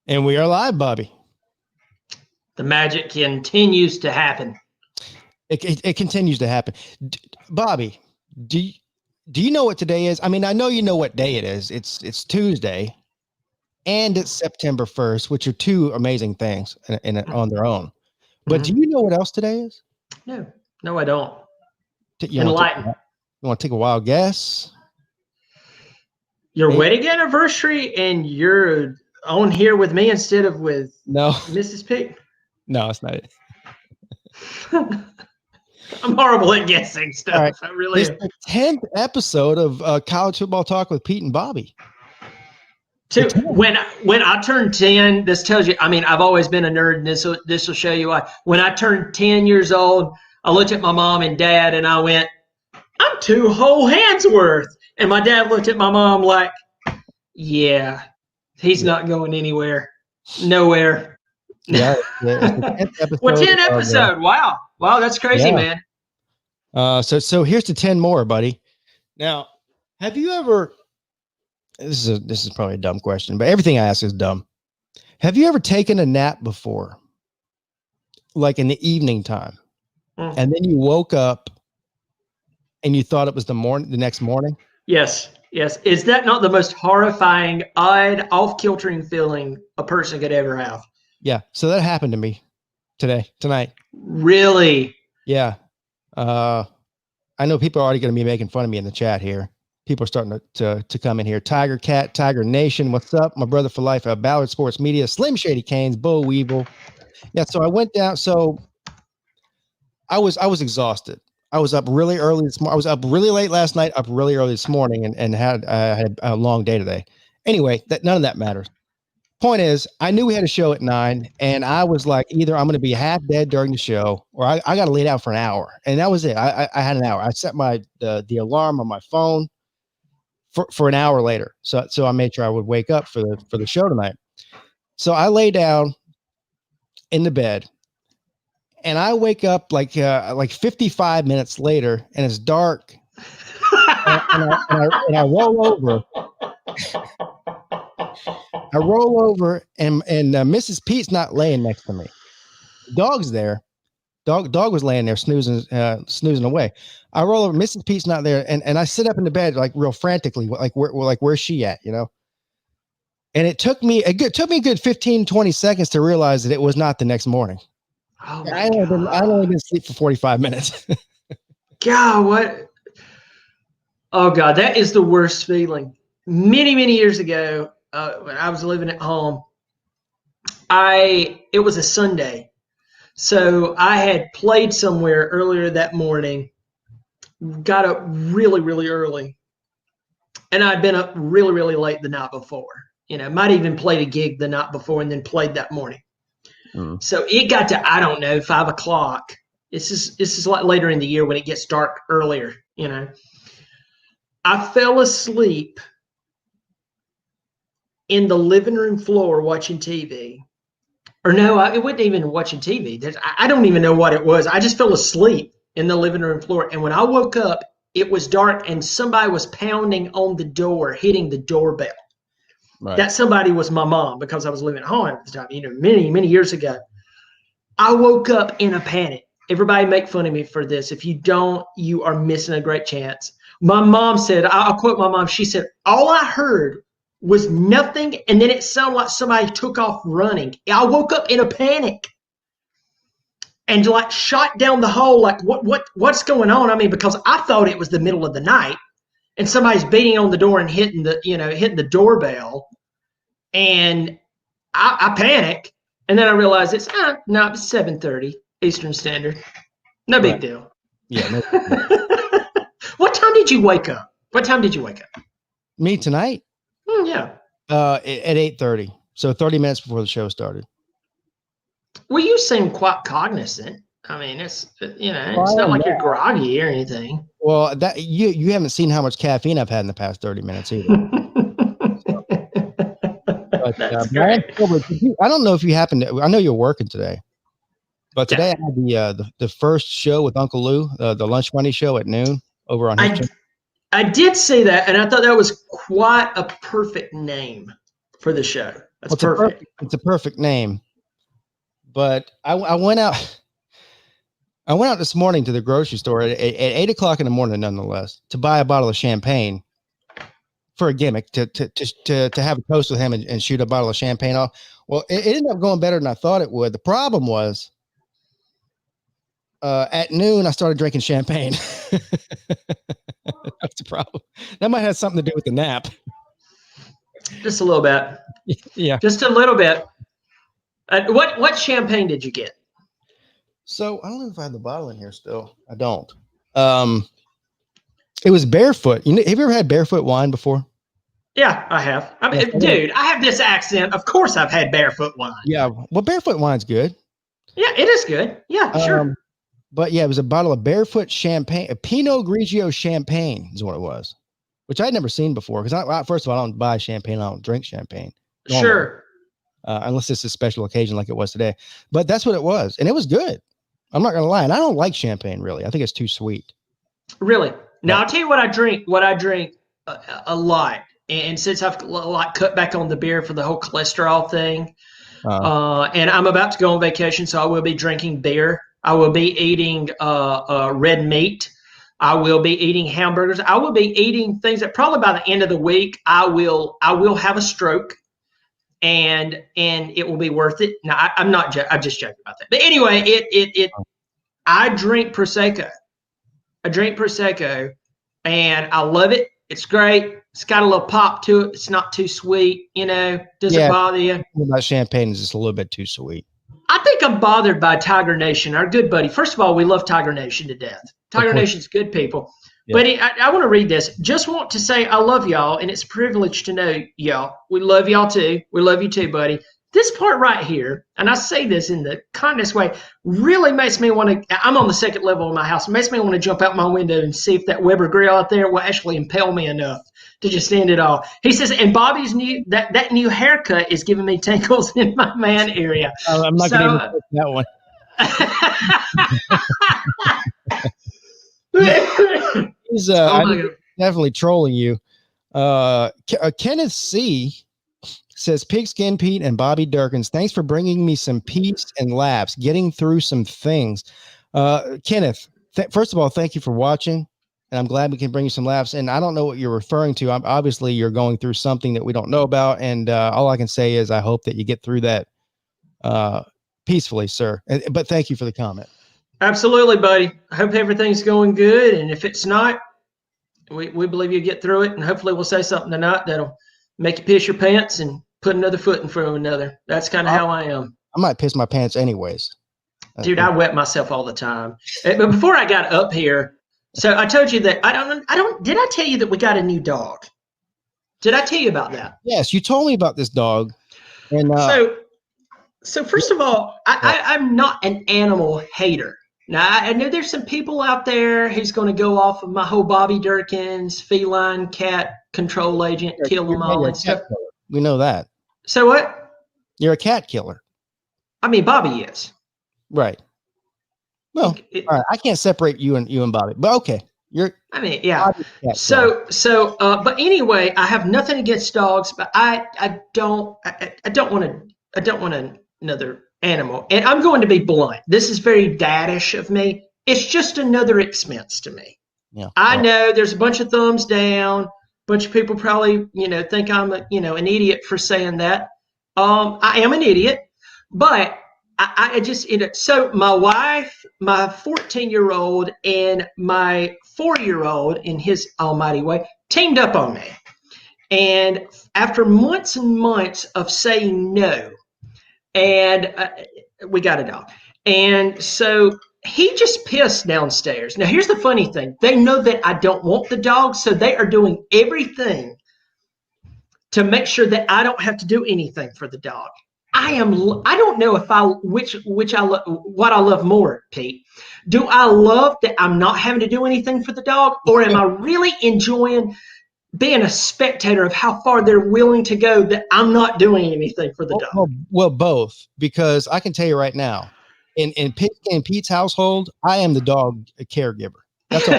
And we are live, Bobby. The magic continues to happen. It continues to happen. Bobby, do you know what today is? I mean, I know you know what day it is. It's Tuesday, and it's September 1st, which are two amazing things on their own. But do you know what else today is? No, I don't. You want to take a wild guess? Your wedding anniversary, and you're on here with me instead of with Mrs. Peete? No, it's not it. I'm horrible at guessing stuff. Right. I really am. It's the 10th episode of College Football Talk with Pete and Bobby. When I turned 10, this tells you, I mean, I've always been a nerd, and this will show you why. When I turned 10 years old, I looked at my mom and dad, and I went, I'm 2 whole hands worth. And my dad looked at my mom like, yeah, he's not going anywhere. Nowhere. Yeah. Well, 10 episode. Wow, that's crazy, man. So here's to 10 more, buddy. Now, have you ever? This is probably a dumb question, but everything I ask is dumb. Have you ever taken a nap before, like in the evening time, and then you woke up and you thought it was the next morning? Yes. Is that not the most horrifying, odd, off-kiltering feeling a person could ever have? Yeah. So that happened to me tonight. Really? Yeah. I know people are already going to be making fun of me in the chat here. People are starting to come in here. Tiger Cat, Tiger Nation, what's up? My brother for life, Ballard Sports Media, Slim Shady Canes, Bo Weevil. Yeah. So I went down. So I was exhausted. I was up really early this morning. I was up really late last night, up really early this morning, and had a long day today. Anyway, none of that matters. Point is, I knew we had a show at 9, and I was like, either I'm going to be half dead during the show, or I got to lay down for an hour, and that was it. I had an hour. I set the alarm on my phone for an hour later, so I made sure I would wake up for the show tonight. So I lay down in the bed. And I wake up like 55 minutes later, and it's dark. and I roll over. I roll over, and Mrs. Pete's not laying next to me. Dog's there. Dog was laying there snoozing away. I roll over. Mrs. Pete's not there, and I sit up in the bed like real frantically, like where's she at, you know? And it took me a good 15, 20 seconds to realize that it was not the next morning. Oh I'd only been asleep for 45 minutes. God, what? Oh God, that is the worst feeling. Many, many years ago, when I was living at home, it was a Sunday. So I had played somewhere earlier that morning, got up really, really early, and I'd been up really, really late the night before. You know, might even played a gig the night before and then played that morning. So it got to, I don't know, 5 o'clock. This is like later in the year when it gets dark earlier, you know. I fell asleep in the living room floor watching TV. Or no, it wasn't even watching TV. I don't even know what it was. I just fell asleep in the living room floor. And when I woke up, it was dark and somebody was pounding on the door, hitting the doorbell. Right. That somebody was my mom, because I was living at home at the time, you know, many, many years ago. I woke up in a panic. Everybody make fun of me for this. If you don't, you are missing a great chance. My mom said, I'll quote my mom. She said, all I heard was nothing, and then it sounded like somebody took off running. I woke up in a panic and like shot down the hall, like what's going on? I mean, because I thought it was the middle of the night and somebody's beating on the door and hitting the doorbell, and I panic, and then I realized it's 7:30 Eastern Standard. No big deal. Yeah. No What time did you wake up? Me tonight? Yeah. At 8:30. So 30 minutes before the show started. Well, you seem quite cognizant. I mean, it's not like you're groggy or anything. Well, that you haven't seen how much caffeine I've had in the past 30 minutes either. But, I don't know if you happen to. I know you're working today, but today I had the first show with Uncle Lou, the Lunch Money show at noon over on his channel. I did see that, and I thought that was quite a perfect name for the show. That's Well, perfect. It's a perfect name. But I went out. I went out this morning to the grocery store at 8 o'clock in the morning, nonetheless, to buy a bottle of champagne for a gimmick to have a toast with him and shoot a bottle of champagne off. Well, it ended up going better than I thought it would. The problem was at noon, I started drinking champagne. That's the problem. That might have something to do with the nap. Just a little bit. Yeah. Just a little bit. What champagne did you get? So I don't know if I have the bottle in here still. I don't. It was Barefoot. Have you ever had Barefoot wine before? Yeah, I have. I mean, dude, I have this accent. Of course I've had Barefoot wine. Yeah. Well, Barefoot wine's good. Yeah, it is good. Yeah, sure. But yeah, it was a bottle of Barefoot champagne, a Pinot Grigio champagne is what it was, which I'd never seen before. Because first of all, I don't buy champagne. I don't drink champagne. Normally, sure. Unless it's a special occasion like it was today. But that's what it was. And it was good. I'm not going to lie. And I don't like champagne, really. I think it's too sweet. Really? Now, I'll tell you what I drink. A lot. And since I've cut back on the beer for the whole cholesterol thing, and I'm about to go on vacation, so I will be drinking beer. I will be eating red meat. I will be eating hamburgers. I will be eating things that probably by the end of the week I will have a stroke, and it will be worth it. Now I'm just joking about that. But anyway, I drink Prosecco. And I love it. It's great. It's got a little pop to it. It's not too sweet. Doesn't bother you. About champagne is just a little bit too sweet. I think I'm bothered by Tiger Nation, our good buddy. First of all, we love Tiger Nation to death. Tiger Nation's good people. Yeah. But I want to read this. Just want to say I love y'all, and it's a privilege to know y'all. We love y'all too. We love you too, buddy. This part right here, and I say this in the kindest way, really makes me want to. I'm on the second level of my house. It makes me want to jump out my window and see if that Weber grill out there will actually impale me enough to just end it all. He says, and Bobby's that new haircut is giving me tingles in my man area. I'm not going to that one. He's definitely trolling you. Kenneth C. says, Pigskin Pete and Bobby Durkins, thanks for bringing me some peace and laughs, getting through some things. Kenneth, first of all, thank you for watching, and I'm glad we can bring you some laughs. And I don't know what you're referring to. Obviously, you're going through something that we don't know about, and all I can say is I hope that you get through that peacefully, sir. But thank you for the comment. Absolutely, buddy. I hope everything's going good, and if it's not, we believe you get through it, and hopefully we'll say something tonight that'll make you piss your pants and put another foot in front of another. That's kind of how I am. I might piss my pants anyways. Dude, I wet myself all the time. But before I got up here, so I told you that did I tell you that we got a new dog? Did I tell you about that? Yes, you told me about this dog. And so first of all, I'm not an animal hater. Now, I know there's some people out there who's going to go off of my whole Bobby Durkins feline cat control agent, kill them all and stuff. We know that. So what? You're a cat killer. I mean, Bobby is. Right. Well, all right. I can't separate you and Bobby, but okay. I mean, yeah. So, but anyway, I have nothing against dogs, but I don't want another animal. And I'm going to be blunt. This is very daddish of me. It's just another expense to me. Yeah. I know there's a bunch of thumbs down. A bunch of people probably, think I'm an idiot for saying that. I am an idiot, but I just, so my wife, my 14-year-old and my 4-year-old in his almighty way teamed up on me. And after months and months of saying no, and we got a dog. And so he just pissed downstairs. Now, here's the funny thing. They know that I don't want the dog, so they are doing everything to make sure that I don't have to do anything for the dog. I don't know if what I love more, Pete. Do I love that I'm not having to do anything for the dog, or am I really enjoying being a spectator of how far they're willing to go that I'm not doing anything for the dog? Well, both, because I can tell you right now, in Pete's household, I am the dog caregiver. That's all.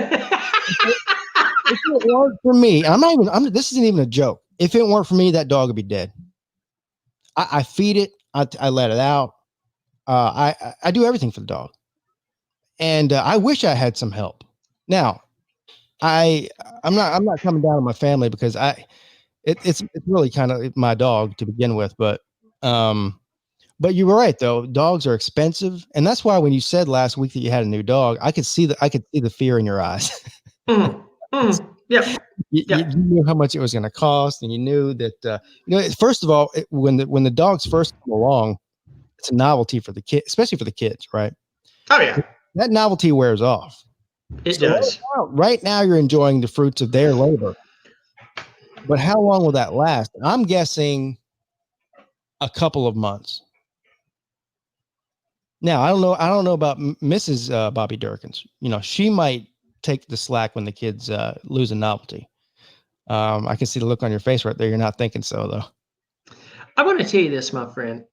If it weren't for me, this isn't even a joke. If it weren't for me, that dog would be dead. I feed it. I let it out. I do everything for the dog, and I wish I had some help. Now, I'm not coming down on my family because it's really kind of my dog to begin with, but you were right though. Dogs are expensive, and that's why when you said last week that you had a new dog, I could see the fear in your eyes. Yep. You knew how much it was going to cost, and you knew that first of all, when the dogs first come along, it's a novelty for the kid, especially for the kids, right? Oh yeah, That novelty wears off. it So does. right now you're enjoying the fruits of their labor, but how long will that last? I'm guessing a couple of months. Now I don't know about Mrs. Bobby Durkins. She might take the slack when the kids lose a novelty. I can see the look on your face right there. You're not thinking so, though. I want to tell you this, my friend.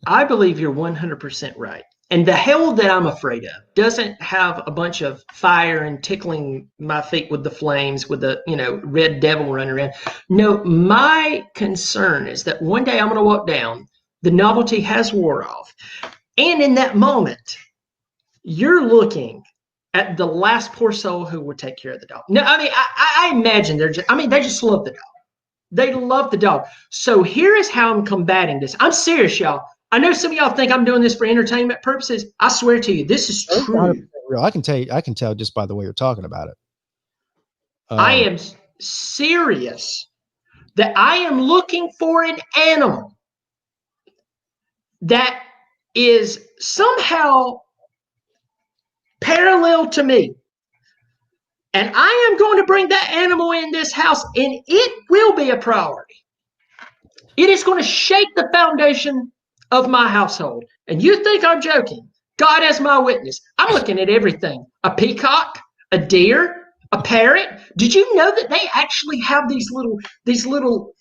I believe you're 100% right. And the hell that I'm afraid of doesn't have a bunch of fire and tickling my feet with the flames with the, red devil running around. No, my concern is that one day I'm going to walk down, the novelty has wore off. And in that moment, you're looking at the last poor soul who would take care of the dog. No, I mean, I imagine they just love the dog. They love the dog. So here is how I'm combating this. I'm serious, y'all. I know some of y'all think I'm doing this for entertainment purposes. I swear to you, this is true. Real. I can tell just by the way you're talking about it. I am serious that I am looking for an animal that is somehow parallel to me. And I am going to bring that animal in this house, and it will be a priority. It is going to shake the foundation of my household. And you think I'm joking? God as my witness. I'm looking at everything. A peacock, a deer, a parrot. Did you know that they actually have these little,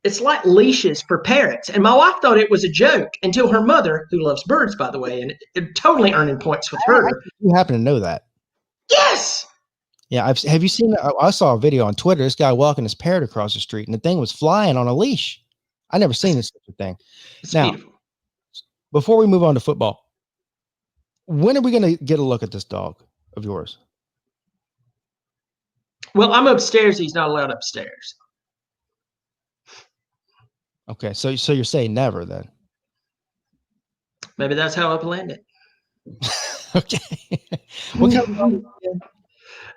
it's like leashes for parrots. And my wife thought it was a joke until her mother, who loves birds, by the way, and it totally earning points with her. You happen to know that? Yes. Yeah. Have you seen, I saw a video on Twitter, this guy walking his parrot across the street and the thing was flying on a leash. I never seen this such a thing. It's now, beautiful. Before we move on to football, when are we going to get a look at this dog of yours? Well, I'm upstairs. He's not allowed upstairs. Okay. So you're saying never then? Maybe that's how I planned it. Okay. What kind of dog?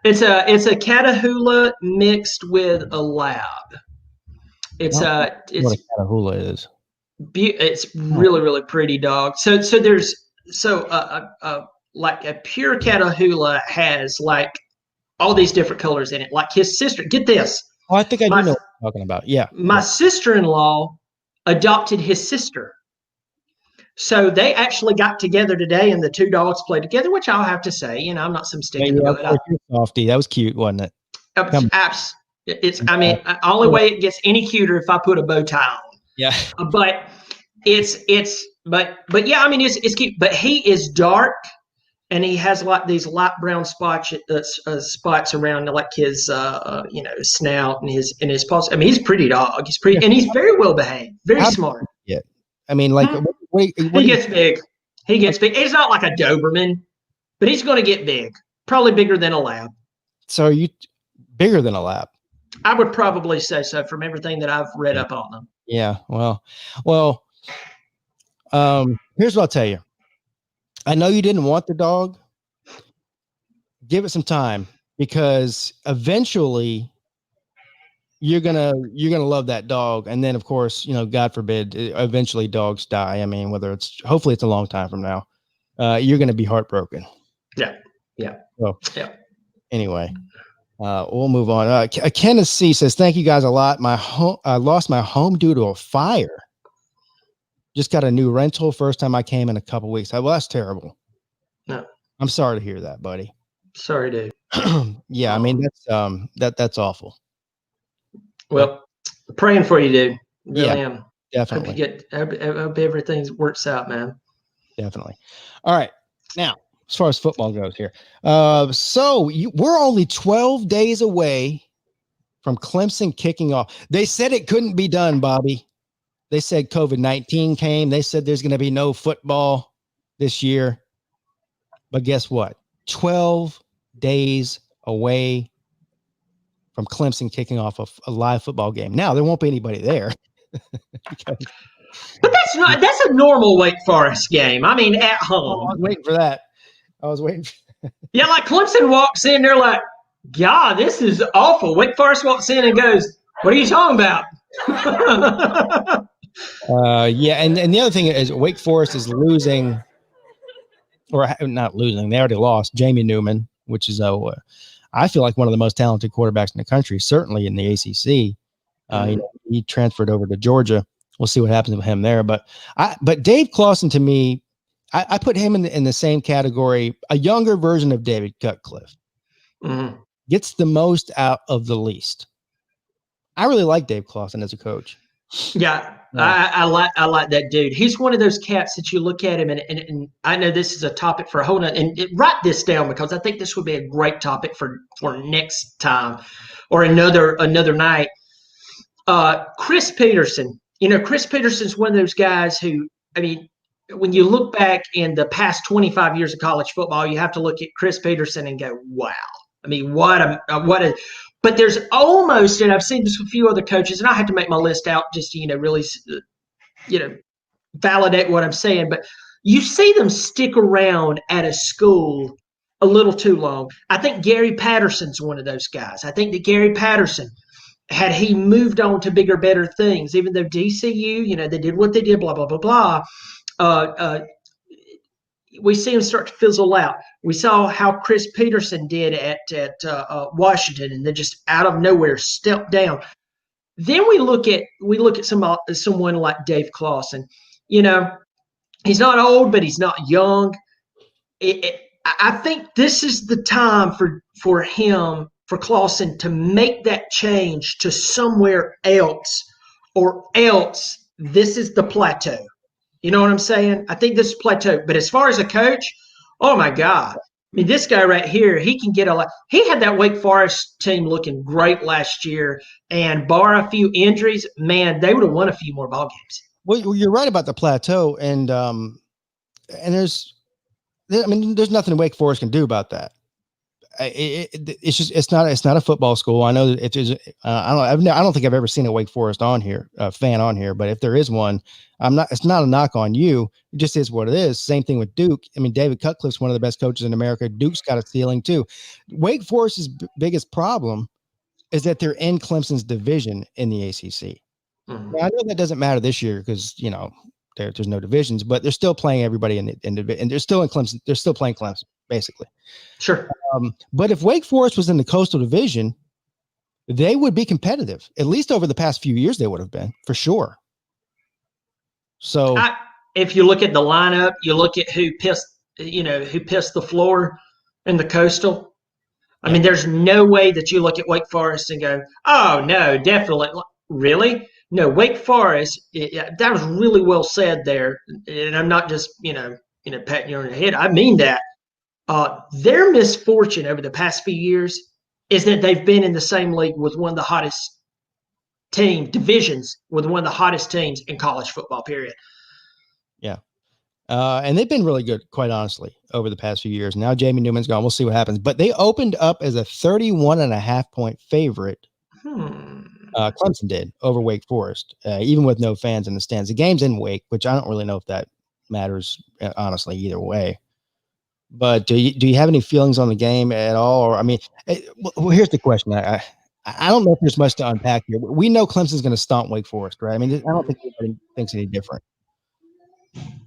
It's a Catahoula mixed with a lab. It's what a Catahoula is. It's really pretty dog. So there's like a pure Catahoula has like all these different colors in it. Like his sister, get this. Oh, I think I do know what you're talking about. Yeah. My sister-in-law adopted his sister. So they actually got together today, and the two dogs played together, which I'll have to say, I'm not some stick in the mud. Softy. That was cute, wasn't it? It's. I mean, only way it gets any cuter if I put a bow tie on. Yeah. But but yeah, I mean, it's cute. But he is dark, and he has like these light brown spots around like his snout and his paws. I mean, he's a pretty dog. He's pretty, and he's very well behaved, very smart. Yeah. I mean, like, he gets big. He gets big. He's not like a Doberman, but he's going to get big. Probably bigger than a lab. So are you bigger than a lab? I would probably say so from everything that I've read up on them. Yeah. Well. Here's what I'll tell you. I know you didn't want the dog. Give it some time, because eventually you're gonna love that dog, and then of course, God forbid, eventually dogs die. I mean, hopefully it's a long time from now. You're gonna be heartbroken. Yeah. So, yeah. Anyway, we'll move on. Kenneth C says, "Thank you guys a lot. I lost my home due to a fire. Just got a new rental. First time I came in a couple weeks. Well, that's terrible. No, I'm sorry to hear that, buddy. Sorry, dude. Yeah, I mean that's awful. Well, praying for you, dude. Really am. Definitely. Hope everything works out, man. Definitely. All right. Now, as far as football goes here, we're only 12 days away from Clemson kicking off. They said it couldn't be done, Bobby. They said COVID-19 came. They said there's going to be no football this year. But guess what? 12 days away from Clemson kicking off a live football game. Now, there won't be anybody there. But that's a normal Wake Forest game. I mean, at I home. was waiting for that. I was waiting. Yeah, like Clemson walks in, they're like, God, this is awful. Wake Forest walks in and goes, what are you talking about? Yeah, and the other thing is Wake Forest is losing, or not losing. They already lost Jamie Newman, which is I feel like one of the most talented quarterbacks in the country, certainly in the ACC. He transferred over to Georgia. We'll see what happens with him there. But Dave Clawson, to me, I put him in the same category, a younger version of David Cutcliffe. Mm-hmm. Gets the most out of the least. I really like Dave Clawson as a coach. Yeah. I like that dude. He's one of those cats that you look at him and I know this is a topic for a whole nother, and write this down because I think this would be a great topic for next time or another night. Chris Peterson. Chris Peterson's one of those guys who, I mean, when you look back in the past 25 years of college football, you have to look at Chris Peterson and go, wow. I mean, but there's almost, and I've seen this with a few other coaches, and I have to make my list out just to, really, validate what I'm saying. But you see them stick around at a school a little too long. I think Gary Patterson's one of those guys. I think that Gary Patterson, had he moved on to bigger, better things, even though DCU, they did what they did, blah, blah, blah, blah, we see him start to fizzle out. We saw how Chris Peterson did at Washington, and then just out of nowhere stepped down. Then we look at someone like Dave Clawson. He's not old, but he's not young. I think this is the time for him, for Clawson, to make that change to somewhere else, or else this is the plateau. You know what I'm saying? I think this is plateau. But as far as a coach, oh my God. I mean, this guy right here, he can get a lot. He had that Wake Forest team looking great last year, and bar a few injuries, man, they would have won a few more ball games. Well, you're right about the plateau, and there's nothing Wake Forest can do about that. It's not a football school. I know that if there's, I don't think I've ever seen a Wake Forest fan on here, but if there is one, it's not a knock on you. It just is what it is. Same thing with Duke. I mean, David Cutcliffe's one of the best coaches in America. Duke's got a ceiling too. Wake Forest's biggest problem is that they're in Clemson's division in the ACC. Mm-hmm. Now, I know that doesn't matter this year because, there's no divisions, but they're still playing everybody and they're still in Clemson. They're still playing Clemson, basically. Sure. But if Wake Forest was in the Coastal Division, they would be competitive. At least over the past few years, they would have been, for sure. So if you look at the lineup, you look at who pissed the floor in the Coastal. I mean, there's no way that you look at Wake Forest and go, oh, no, definitely. Really? No, Wake Forest, that was really well said there. And I'm not just, patting you on the head. I mean that. Their misfortune over the past few years is that they've been in the same league with one of the hottest divisions with one of the hottest teams in college football, period. Yeah. And they've been really good, quite honestly, over the past few years. Now Jamie Newman's gone. We'll see what happens. But they opened up as a 31.5-point favorite. Clemson did over Wake Forest, even with no fans in the stands. The game's in Wake, which I don't really know if that matters, honestly, either way. But do you have any feelings on the game at all? Or, I mean, well, here's the question. I don't know if there's much to unpack here. We know Clemson's going to stomp Wake Forest, right? I mean, I don't think anybody thinks any different.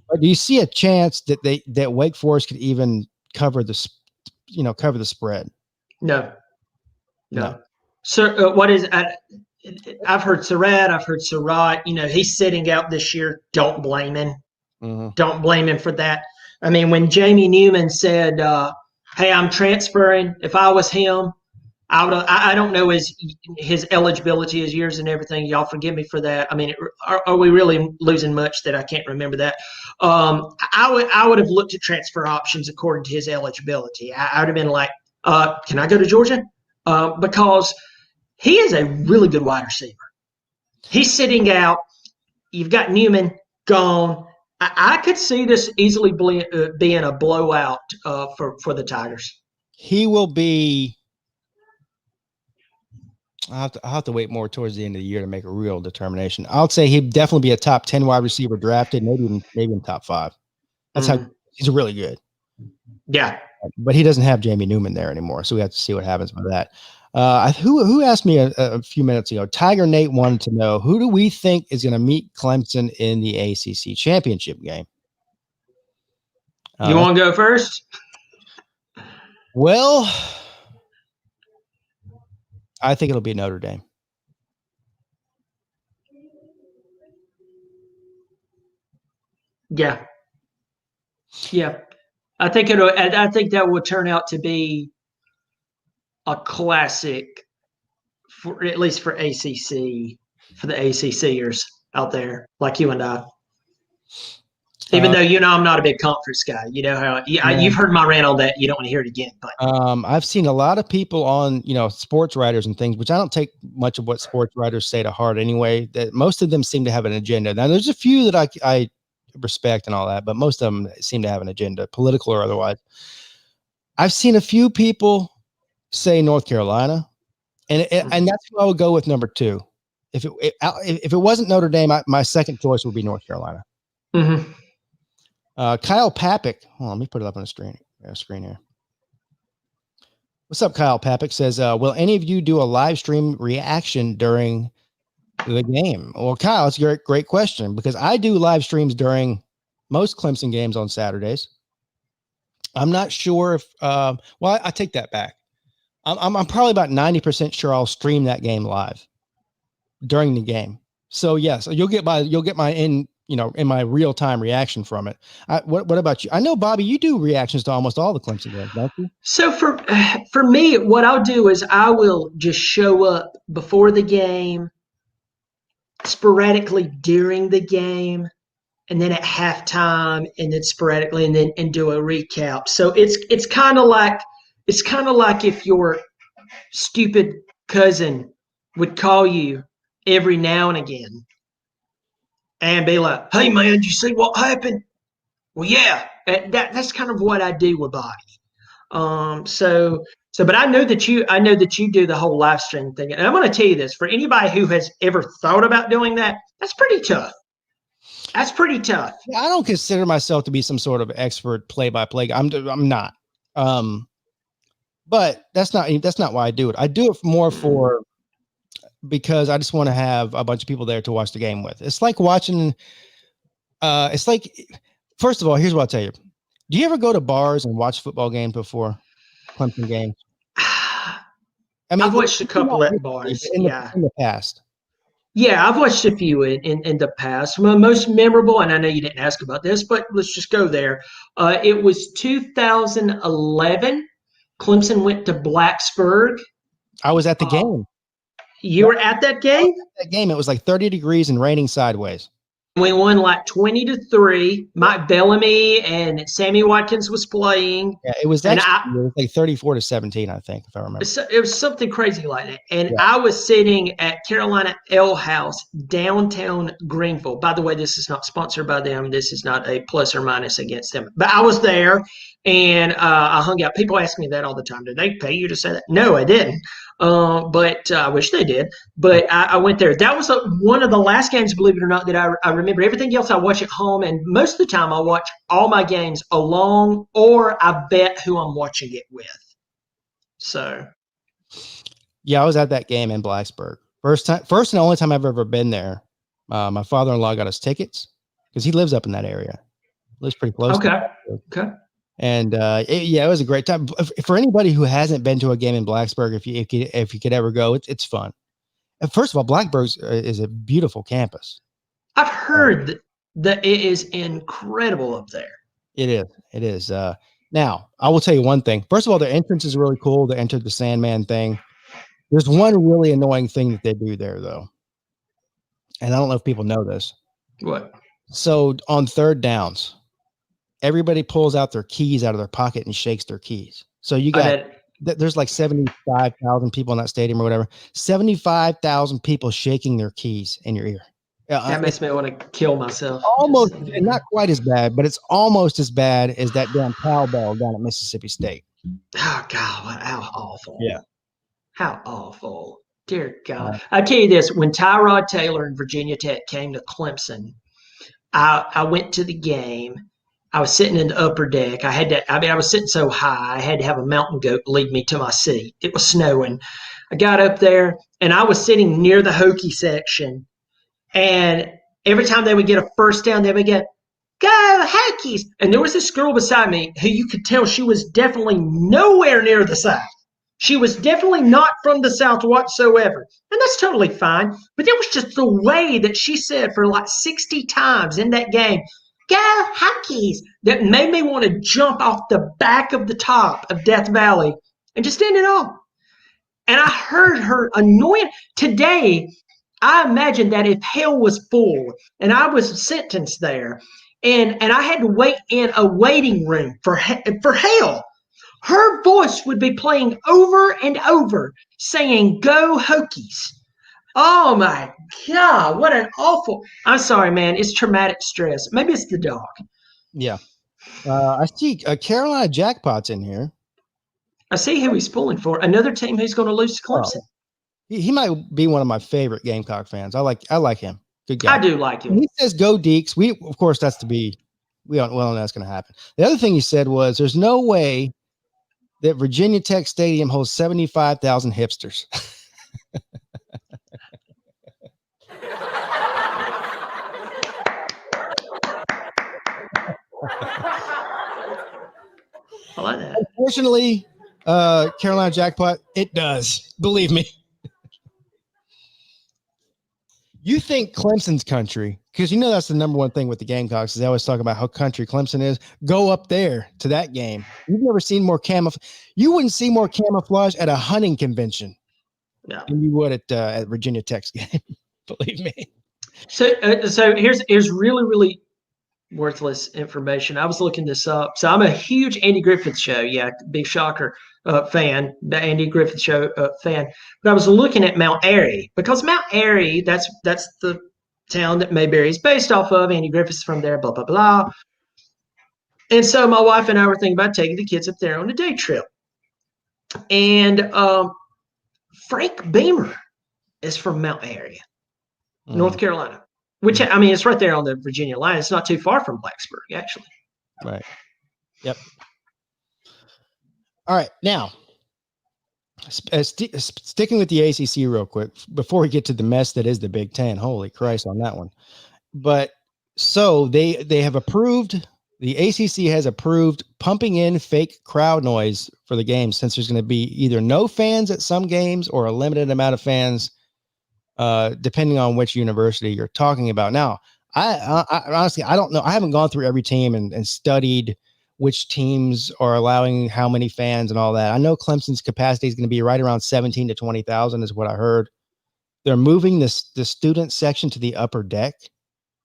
But do you see a chance that Wake Forest could even cover the spread? No. So what is? I've heard Surratt. I've heard Surratt. He's sitting out this year. Don't blame him. Mm-hmm. Don't blame him for that. I mean, when Jamie Newman said, "Hey, I'm transferring," if I was him, I don't know his eligibility, his years, and everything. Y'all forgive me for that. I mean, are we really losing much that I can't remember that? I would have looked at transfer options according to his eligibility. I would have been like, "Can I go to Georgia?" Because he is a really good wide receiver. He's sitting out You've got Newman gone. I could see this easily being a blowout for the Tigers. He will be. I'll have to wait more towards the end of the year to make a real determination. I'll say he'd definitely be a top 10 wide receiver drafted, maybe in top 5. That's how he's really good. Yeah. But he doesn't have Jamie Newman there anymore, so we have to see what happens with that. Who asked me a few minutes ago? Tiger Nate wanted to know, who do we think is going to meet Clemson in the ACC championship game? You want to go first? Well, I think it'll be Notre Dame. Yeah. Yeah. I think that will turn out to be a classic, for at least for ACC, for the ACCers out there like you and I. Even though I'm not a big conference guy, how you've heard my rant on that. You don't want to hear it again, but I've seen a lot of people on sports writers and things, which I don't take much of what sports writers say to heart anyway. That most of them seem to have an agenda. Now, there's a few that I respect and all that, but most of them seem to have an agenda, political or otherwise. I've seen a few people say North Carolina, and that's who I would go with number 2. If it wasn't Notre Dame, my second choice would be North Carolina. Mm-hmm. Kyle Papik. Let me put it up on the screen here. What's up, Kyle Papik says, will any of you do a live stream reaction during the game? Well, Kyle, it's a great question, because I do live streams during most Clemson games on Saturdays. I'm not sure if I take that back. I'm probably about 90% sure I'll stream that game live during the game. So yes, you'll get my in my real time reaction from it. What about you? I know, Bobby, you do reactions to almost all the Clemson games, don't you? So for me, what I'll do is I will just show up before the game, sporadically during the game, and then at halftime, and then sporadically, and do a recap. So it's kind of like if your stupid cousin would call you every now and again and be like, "Hey man, did you see what happened?" Well, yeah, that's kind of what I do with Bobby. But I know that you do the whole live stream thing, and I'm going to tell you this: for anybody who has ever thought about doing that, that's pretty tough. That's pretty tough. I don't consider myself to be some sort of expert play-by-play. I'm not. But that's not why I do it. I do it more because I just want to have a bunch of people there to watch the game with. It's like watching. It's like, first of all, here's what I'll tell you. Do you ever go to bars and watch football games before? Clemson games? I mean, I've watched a couple at bars. In the past. Yeah, I've watched a few in the past. My most memorable, and I know you didn't ask about this, but let's just go there. It was 2011. Clemson went to Blacksburg. I was at the game. You were at that game? That game, it was like 30 degrees and raining sideways. We won like 20-3. Mike Bellamy and Sammy Watkins was playing. Yeah, it was like 34-17, I think, if I remember. It was something crazy like that. And I was sitting at Carolina Ale House, downtown Greenville. By the way, this is not sponsored by them. This is not a plus or minus against them. But I was there, and I hung out. People ask me that all the time. Did they pay you to say that? No, I didn't. But I wish they did. But I went there. That was one of the last games, believe it or not, that I remember. Everything else I watch at home, and most of the time I watch all my games alone, or I bet who I'm watching it with. So, yeah, I was at that game in Blacksburg. First and only time I've ever been there. My father-in-law got us tickets because he lives up in that area. Lives pretty close. Okay. And it was a great time. For anybody who hasn't been to a game in Blacksburg, if you could ever go, it's fun. And first of all, Blacksburg is a beautiful campus. I've heard that it is incredible up there. It is. Now, I will tell you one thing. First of all, the entrance is really cool. They entered the Sandman thing. There's one really annoying thing that they do there, though. And I don't know if people know this. What? So on third downs, everybody pulls out their keys out of their pocket and shakes their keys. So you got there's like 75,000 people in that stadium or whatever. 75,000 people shaking their keys in your ear. That makes me want to kill myself. Almost, and not quite as bad, but it's almost as bad as that damn cowbell down at Mississippi State. Oh God, how awful! Yeah. How awful! Dear God, I tell you this: when Tyrod Taylor and Virginia Tech came to Clemson, I went to the game. I was sitting in the upper deck. I was sitting so high, I had to have a mountain goat lead me to my seat. It was snowing. I got up there, and I was sitting near the Hokie section. And every time they would get a first down, they would get, "Go Hokies!" And there was this girl beside me who you could tell she was definitely nowhere near the South. She was definitely not from the South whatsoever. And that's totally fine. But it was just the way that she said for like 60 times in that game, "Go Hokies!" that made me want to jump off the back of the top of Death Valley and just end it all. And I heard her annoying. Today, I imagine that if hell was full and I was sentenced there and I had to wait in a waiting room for hell, her voice would be playing over and over saying, "Go Hokies." Oh my God, what an awful. I'm sorry, man. It's traumatic stress. Maybe it's the dog. Yeah. I see Carolina Jackpot's in here. I see who he's pulling for. Another team who's going to lose to Clemson. Oh, he might be one of my favorite Gamecock fans. I like him. Good guy. I do like him. He says go Deeks. Of course that's to be. We don't know that's going to happen. The other thing he said was there's no way that Virginia Tech Stadium holds 75,000 hipsters. I like that. Unfortunately, Carolina Jackpot, it does. Believe me. You think Clemson's country, because you know that's the number one thing with the Gamecocks is they always talk about how country Clemson is. Go up there to that game. You've never seen more camouflage. You wouldn't see more camouflage at a hunting convention than you would at Virginia Tech's game. Believe me. So here's really, really worthless information. I was looking this up. So I'm a huge Andy Griffith Show, big shocker, fan, the Andy Griffith Show fan. But I was looking at Mount Airy because Mount Airy, that's the town that Mayberry is based off of. Andy Griffith's from there, blah, blah, blah. And so my wife and I were thinking about taking the kids up there on a day trip. And Frank Beamer is from Mount Airy, North Carolina. Which, I mean, it's right there on the Virginia line. It's not too far from Blacksburg, actually. Right. Yep. All right. Now, sticking with the ACC real quick, before we get to the mess that is the Big Ten. Holy Christ on that one. But so they have approved, the ACC has approved pumping in fake crowd noise for the games since there's going to be either no fans at some games or a limited amount of fans depending on which university you're talking about. Now, I honestly, I don't know. I haven't gone through every team and studied which teams are allowing how many fans and all that. I know Clemson's capacity is going to be right around 17 to 20,000 is what I heard. They're moving the student section to the upper deck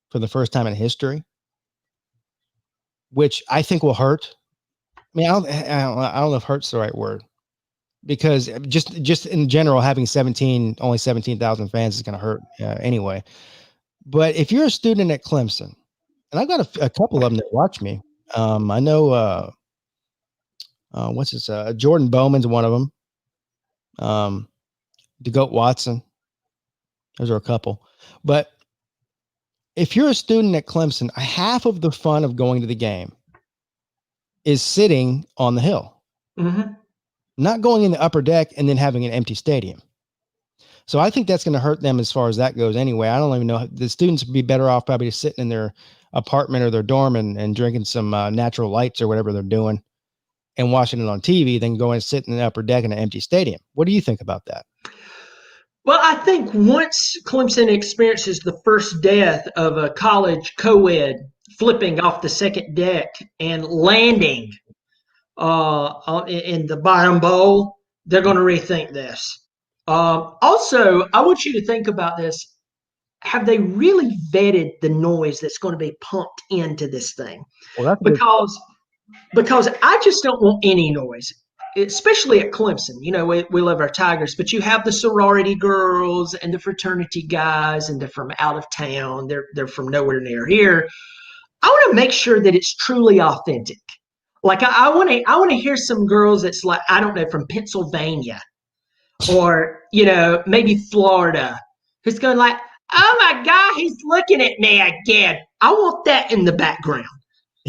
for the first time in history, which I think will hurt. I mean, I don't know if hurt's the right word. Because just in general, having only 17,000 fans is going to hurt anyway. But if you're a student at Clemson, and I've got a couple of them that watch me. I know Jordan Bowman's one of them. DeGoat Watson. Those are a couple. But if you're a student at Clemson, half of the fun of going to the game is sitting on the hill. Mm-hmm. Not going in the upper deck and then having an empty stadium. So I think that's going to hurt them as far as that goes anyway. I don't even know. The students would be better off probably just sitting in their apartment or their dorm and drinking some natural lights or whatever they're doing and watching it on TV than going and sit in the upper deck in an empty stadium. What do you think about that? Well, I think once Clemson experiences the first death of a college co-ed flipping off the second deck and landing in the bottom bowl, they're going to rethink this. Also, I want you to think about this. Have they really vetted the noise that's going to be pumped into this thing? Well, because I just don't want any noise. especially at Clemson, we love our Tigers, but you have the sorority girls and the fraternity guys, and they're from out of town. They're from nowhere near here. I want to make sure that it's truly authentic. Like I want to hear some girls that's like, I don't know, from Pennsylvania or maybe Florida, who's going like, oh my God, he's looking at me again. I want that in the background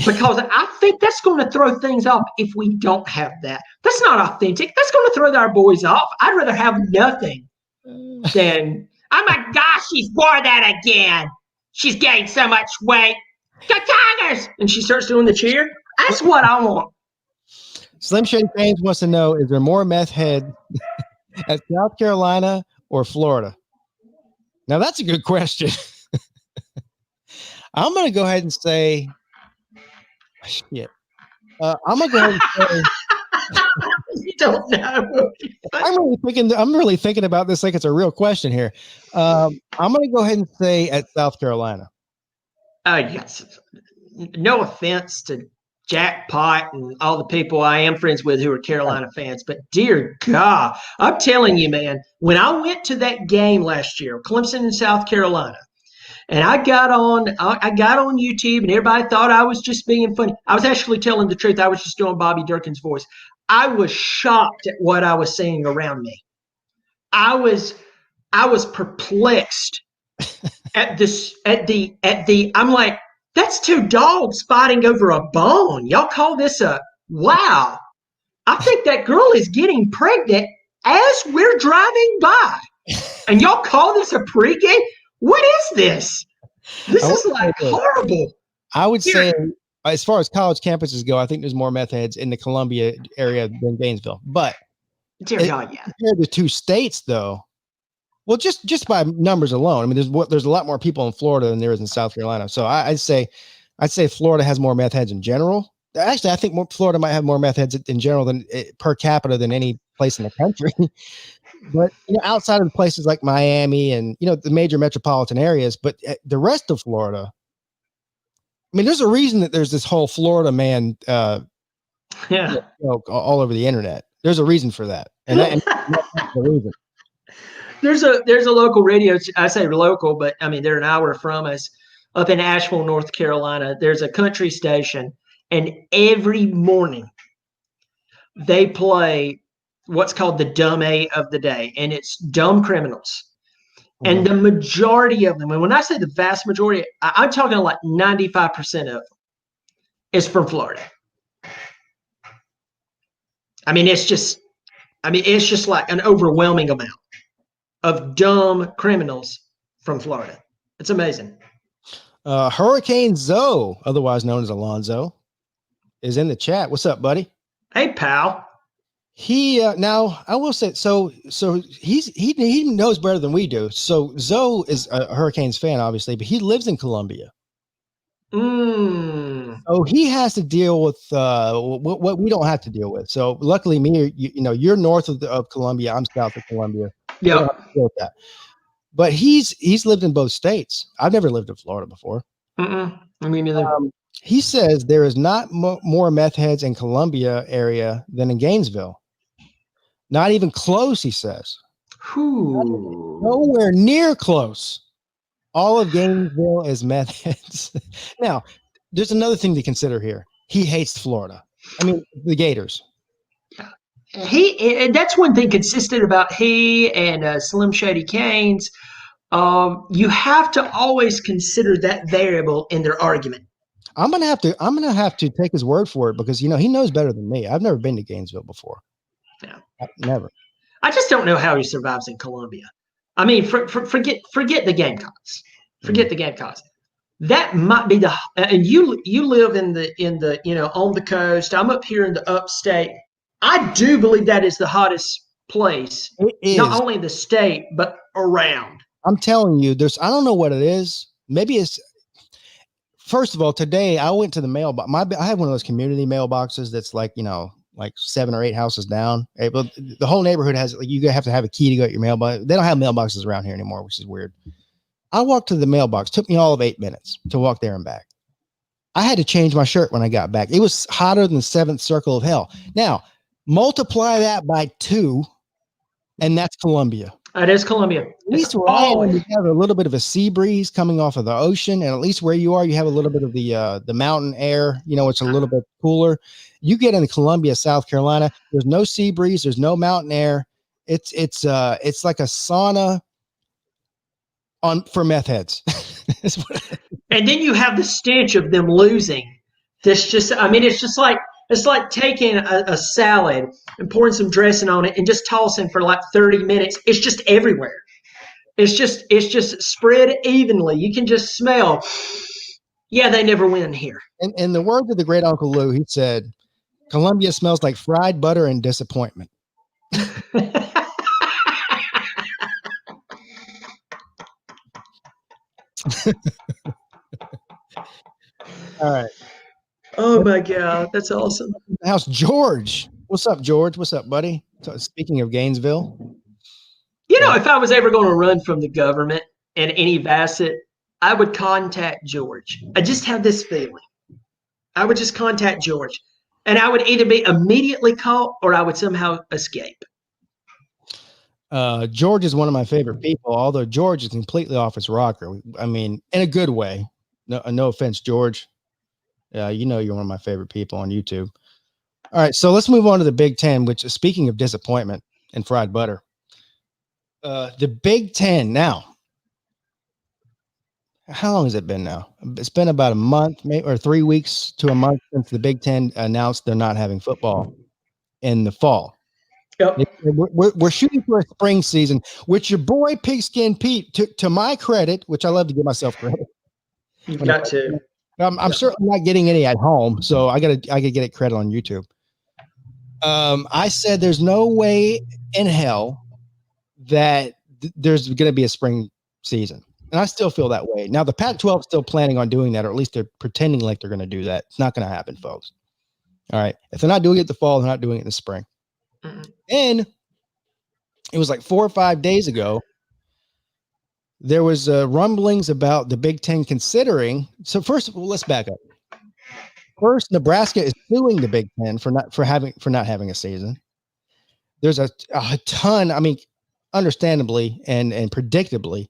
because I think that's going to throw things off if we don't have that. That's not authentic. That's going to throw our boys off. I'd rather have nothing than, oh my gosh, she's wore that again. She's gained so much weight. Go Tigers! And she starts doing the cheer. That's what I want. Slim Shady James wants to know, is there more meth head at South Carolina or Florida? Now, that's a good question. I'm going to go ahead and say, shit. I'm going to go ahead and say, you don't know. I'm really thinking about this like it's a real question here. I'm going to go ahead and say at South Carolina. Yes. No offense to Jackpot and all the people I am friends with who are Carolina fans, but dear God, I'm telling you, man, when I went to that game last year, Clemson in South Carolina, and I got on YouTube, and everybody thought I was just being funny. I was actually telling the truth. I was just doing Bobby Durkin's voice. I was shocked at what I was seeing around me. I was perplexed at the. I'm like, that's two dogs fighting over a bone. Y'all call this wow. I think that girl is getting pregnant as we're driving by. And y'all call this a pregame? What is this? This is like horrible. I would say, as far as college campuses go, I think there's more meth heads in the Columbia area than Gainesville. But dear God, yeah. Compared to two states, though, well, just by numbers alone, I mean, there's a lot more people in Florida than there is in South Carolina. So I'd say Florida has more meth heads in general. Actually, I think Florida might have more meth heads in general than per capita than any place in the country. But outside of the places like Miami and the major metropolitan areas, but the rest of Florida, I mean, there's a reason that there's this whole Florida man, all over the internet. There's a reason for that, and that's the reason. There's a local radio. I say local, but I mean they're an hour from us, up in Asheville, North Carolina. There's a country station, and every morning they play what's called the dumb A of the day, and it's dumb criminals. Mm-hmm. And the majority of them, and when I say the vast majority, I'm talking like 95% of them is from Florida. I mean, it's just like an overwhelming amount of dumb criminals from Florida. It's amazing. Hurricane Zoe, otherwise known as Alonzo, is in the chat. What's up, buddy? Hey, pal. He now I will say so he knows better than we do. So Zoe is a Hurricanes fan, obviously, but he lives in Columbia. So he has to deal with what we don't have to deal with. So luckily, you're north of Columbia. I'm south of Columbia. Yeah. But he's lived in both states. I've never lived in Florida before. I mean, neither. He says there is not more meth heads in Columbia area than in Gainesville. Not even close, he says. Nowhere near close. All of Gainesville is meth heads. Now, there's another thing to consider here. He hates Florida. I mean, the Gators. That's one thing consistent about he and Slim Shady Canes. You have to always consider that variable in their argument. I'm gonna have to take his word for it because he knows better than me. I've never been to Gainesville before. Yeah, never. I just don't know how he survives in Columbia. I mean, forget the Gamecocks. Forget the Gamecocks. That might be and you live in the on the coast. I'm up here in the upstate. I do believe that is the hottest place, not only in the state but around. I'm telling you, I don't know what it is. Maybe it's. First of all, today I went to the mailbox. I have one of those community mailboxes that's like 7 or 8 houses down. But the whole neighborhood has you have to have a key to go to your mailbox. They don't have mailboxes around here anymore, which is weird. I walked to the mailbox. Took me all of 8 minutes to walk there and back. I had to change my shirt when I got back. It was hotter than the 7th circle of hell. Now, Multiply that by 2, and that's Columbia. That is Columbia. At least where I am, you have a little bit of a sea breeze coming off of the ocean, and at least where you are, you have a little bit of the mountain air. It's a little bit cooler. You get into Columbia, South Carolina. There's no sea breeze. There's no mountain air. It's like a sauna for meth heads. And then you have the stench of them losing. It's like taking a salad and pouring some dressing on it and just tossing for like 30 minutes. It's just everywhere. It's just spread evenly. You can just smell. Yeah, they never win here. In the words of the great Uncle Lou, he said, Columbia smells like fried butter and disappointment. All right. Oh my God, that's awesome. How's George? What's up, George? What's up, buddy? So, speaking of Gainesville, if I was ever going to run from the government in any facet, I would contact George. I just have this feeling. I would just contact George, and I would either be immediately caught or I would somehow escape. George is one of my favorite people, although George is completely off his rocker. I mean, in a good way. No offense, George. You're one of my favorite people on YouTube. All right, so let's move on to the Big Ten, which is, speaking of disappointment and fried butter. The Big Ten now. How long has it been now? It's been about a month, maybe, or 3 weeks to a month since the Big Ten announced they're not having football in the fall. Yep. We're shooting for a spring season, which your boy Pigskin Pete, to my credit, which I love to give myself credit. You've got to. I'm certainly not getting any at home, so I gotta get it credit on YouTube. I said there's no way in hell that there's going to be a spring season, and I still feel that way. Now the Pac-12 is still planning on doing that, or at least they're pretending like they're going to do that. It's not going to happen, folks. All right, if they're not doing it in the fall, they're not doing it in the spring. And it was like 4 or 5 days ago, there was rumblings about the Big Ten considering. So first of all, let's back up. First, Nebraska is suing the Big Ten for not having a season. There's a ton. I mean, understandably and predictably,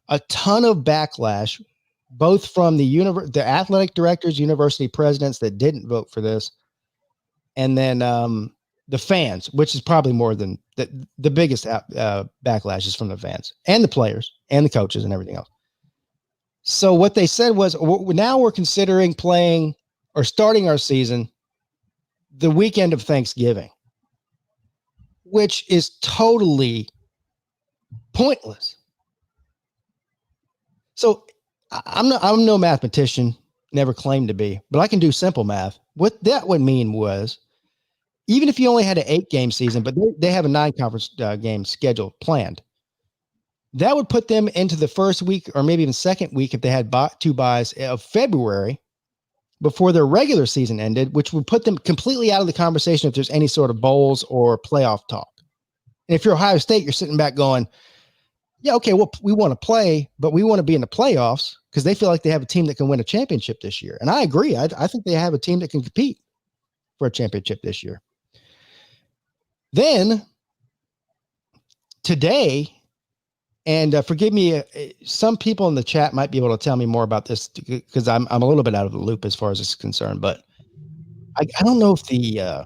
a ton of backlash, both from the athletic directors, university presidents that didn't vote for this, and then the fans, which is probably more than the biggest backlash is from the fans and the players and the coaches and everything else. So what they said was, now we're considering playing or starting our season the weekend of Thanksgiving, which is totally pointless. So I'm no mathematician, never claimed to be, but I can do simple math. What that would mean was, even if you only had an 8-game season, but they have a 9-conference game schedule planned, that would put them into the first week or maybe even second week if they had 2 buys of February before their regular season ended, which would put them completely out of the conversation if there's any sort of bowls or playoff talk. And if you're Ohio State, you're sitting back going, yeah, okay, well, we want to play, but we want to be in the playoffs because they feel like they have a team that can win a championship this year. And I agree. I think they have a team that can compete for a championship this year. Then today, and forgive me, some people in the chat might be able to tell me more about this because I'm a little bit out of the loop as far as this is concerned, but I don't know if the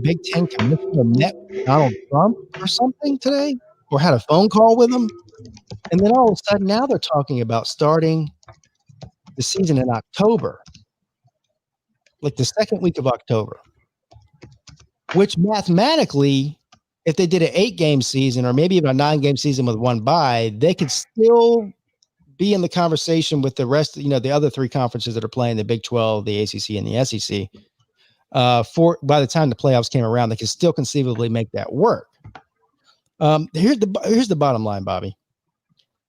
Big Ten commissioner met with Donald Trump or something today, or had a phone call with him. And then all of a sudden now they're talking about starting the season in October, like the second week of October, which mathematically, if they did an 8-game season or maybe even a 9-game season with 1 bye, they could still be in the conversation with the rest, the other 3 conferences that are playing, the Big 12, the ACC, and the SEC. By the time the playoffs came around, they could still conceivably make that work. Here's the bottom line, Bobby.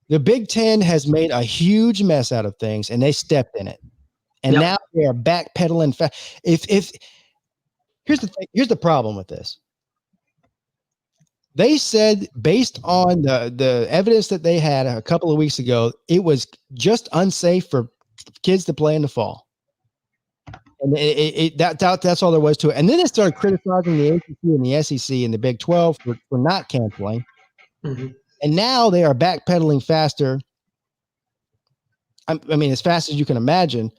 The Big Ten has made a huge mess out of things, and they stepped in it. And now they are backpedaling. Here's the thing. Here's the problem with this. They said, based on the evidence that they had a couple of weeks ago, it was just unsafe for kids to play in the fall. And that's all there was to it. And then they started criticizing the ACC and the SEC and the Big 12 for not canceling. Mm-hmm. And now they are backpedaling faster. I mean, as fast as you can imagine,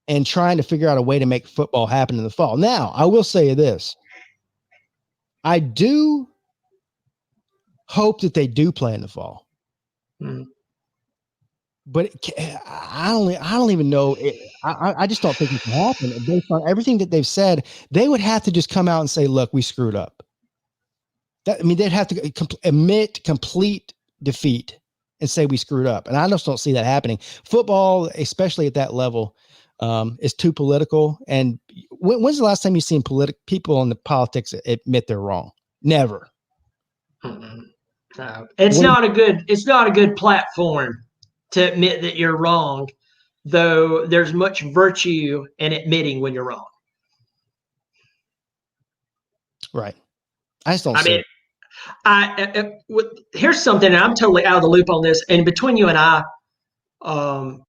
and trying to figure out a way to make football happen in the fall. Now, I will say this. I do hope that they do play in the fall. Mm-hmm. But I don't even know. I just don't think it can happen. Based on everything that they've said, they would have to just come out and say, look, we screwed up. They'd have to admit complete defeat and say we screwed up. And I just don't see that happening. Football, especially at that level, is too political. And when's the last time you've seen people in the politics admit they're wrong? Never. Mm-hmm. No. It's not a good platform to admit that you're wrong, though there's much virtue in admitting when you're wrong. Right. I just don't see it. Here's something, and I'm totally out of the loop on this. And between you and I, all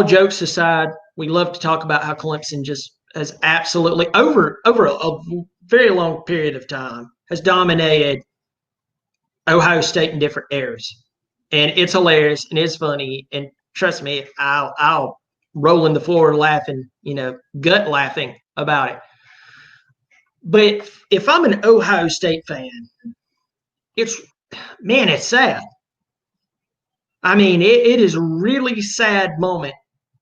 jokes aside, we love to talk about how Clemson just has absolutely over a very long period of time has dominated Ohio State in different eras, and it's hilarious and it's funny. And trust me, I'll roll in the floor laughing, gut laughing about it. But if I'm an Ohio State fan, it's sad. I mean, it is a really sad moment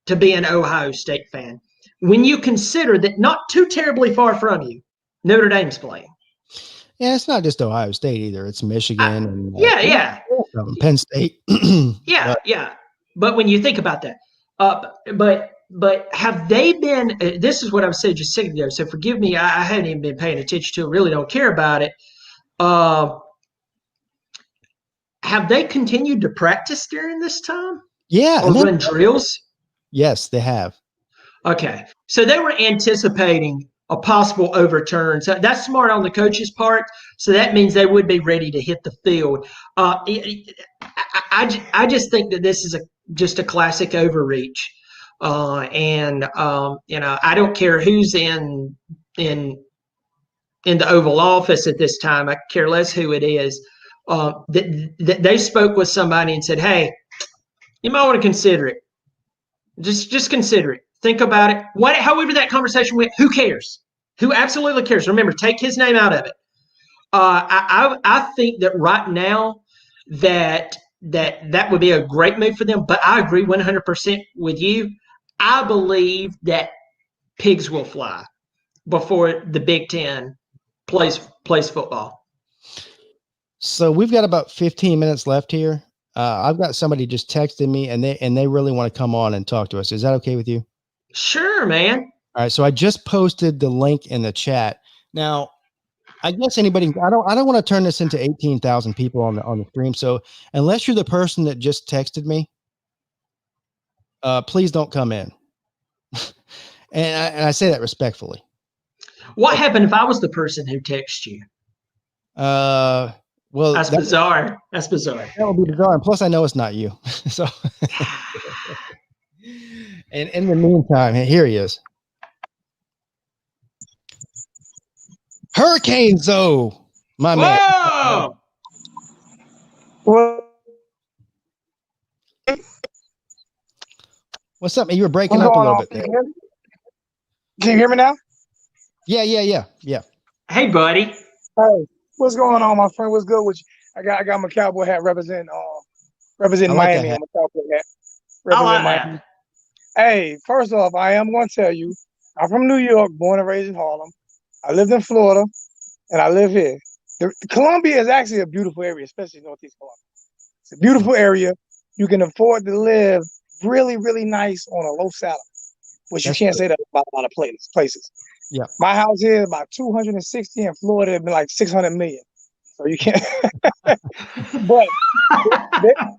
to be an Ohio State fan when you consider that not too terribly far from you, Notre Dame's playing. Yeah, it's not just Ohio State either. It's Michigan and Penn State. Yeah. But when you think about that, but have they been? This is what I was saying just a second ago. So forgive me, I hadn't even been paying attention to it. Really don't care about it. Have they continued to practice during this time? Yeah, or run drills? Yes, they have. Okay, so they were anticipating a possible overturn. So that's smart on the coach's part. So that means they would be ready to hit the field. I just think that this is just a classic overreach. I don't care who's in the Oval Office at this time. I care less who it is. They spoke with somebody and said, "Hey, you might want to consider it. Just consider it. Think about it. However that conversation went, who cares? Who absolutely cares? Remember, take his name out of it." I think that right now that would be a great move for them. But I agree 100% with you. I believe that pigs will fly before the Big Ten plays football. So we've got about 15 minutes left here. I've got somebody just texted me, and they really want to come on and talk to us. Is that okay with you? Sure, man. All right. So I just posted the link in the chat. Now, I guess anybody. I don't want to turn this into 18,000 people on the stream. So unless you're the person that just texted me, please don't come in. and I say that respectfully. What happened if I was the person who texted you? Well, that's bizarre. That's bizarre. That would be bizarre. And plus, I know it's not you. So, and in the meantime, here he is. Hurricane Zoe, my man. What's up, man? You were breaking up a little bit there. Can you hear me now? Yeah. Hey, buddy. Hey, what's going on, my friend? What's good with you? I got my cowboy hat representing Miami. My cowboy hat representing Miami. Hey, first off, I am going to tell you, I'm from New York, born and raised in Harlem. I lived in Florida, and I live here. Columbia is actually a beautiful area, especially Northeast Columbia. It's a beautiful area. You can afford to live really, really nice on a low salary, which you can't say that about a lot of places. Yeah. My house here is about 260, in Florida it'd be like 600 million. So you can't. But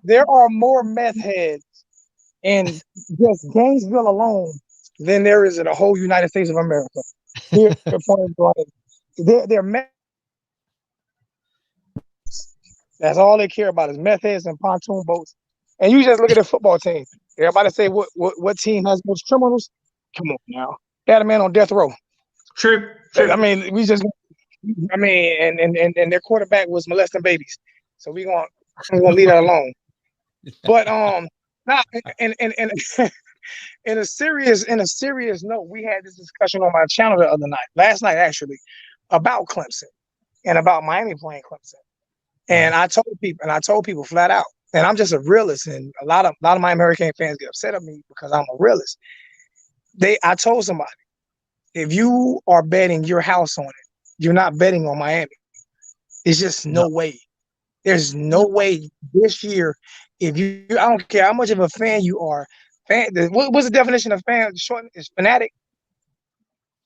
there are more meth heads in just Gainesville alone than there is in the whole United States of America. Here, they're meth. That's all they care about is meth heads and pontoon boats. And you just look at the football team. Everybody say what team has most criminals? Come on now. They had a man on death row. True. I mean, and their quarterback was molesting babies. So we're gonna leave that alone. But not and in a serious note, we had this discussion on my channel the other night, last night actually, about Clemson and about Miami playing Clemson. And I told people flat out, and I'm just a realist, and a lot of Miami Hurricane fans get upset at me because I'm a realist. I told somebody, if you are betting your house on it, you're not betting on Miami. There's just no way. There's no way this year. I don't care how much of a fan you are. What's the definition of fan? Short is fanatic.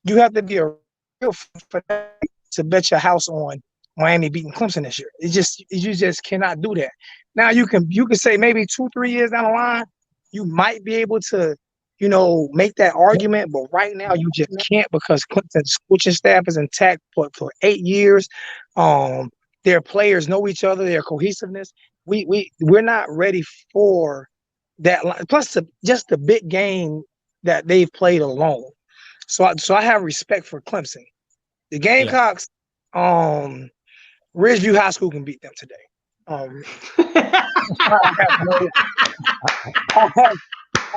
You have to be a real fanatic to bet your house on Miami beating Clemson this year. You just cannot do that. Now you can say maybe 2-3 years down the line, you might be able to, make that argument, but right now you just can't because Clemson's coaching staff is intact for 8 years. Their players know each other, their cohesiveness. We're not ready for that. Plus, just the big game that they've played alone. So I have respect for Clemson. The Gamecocks, Ridgeview High School can beat them today. I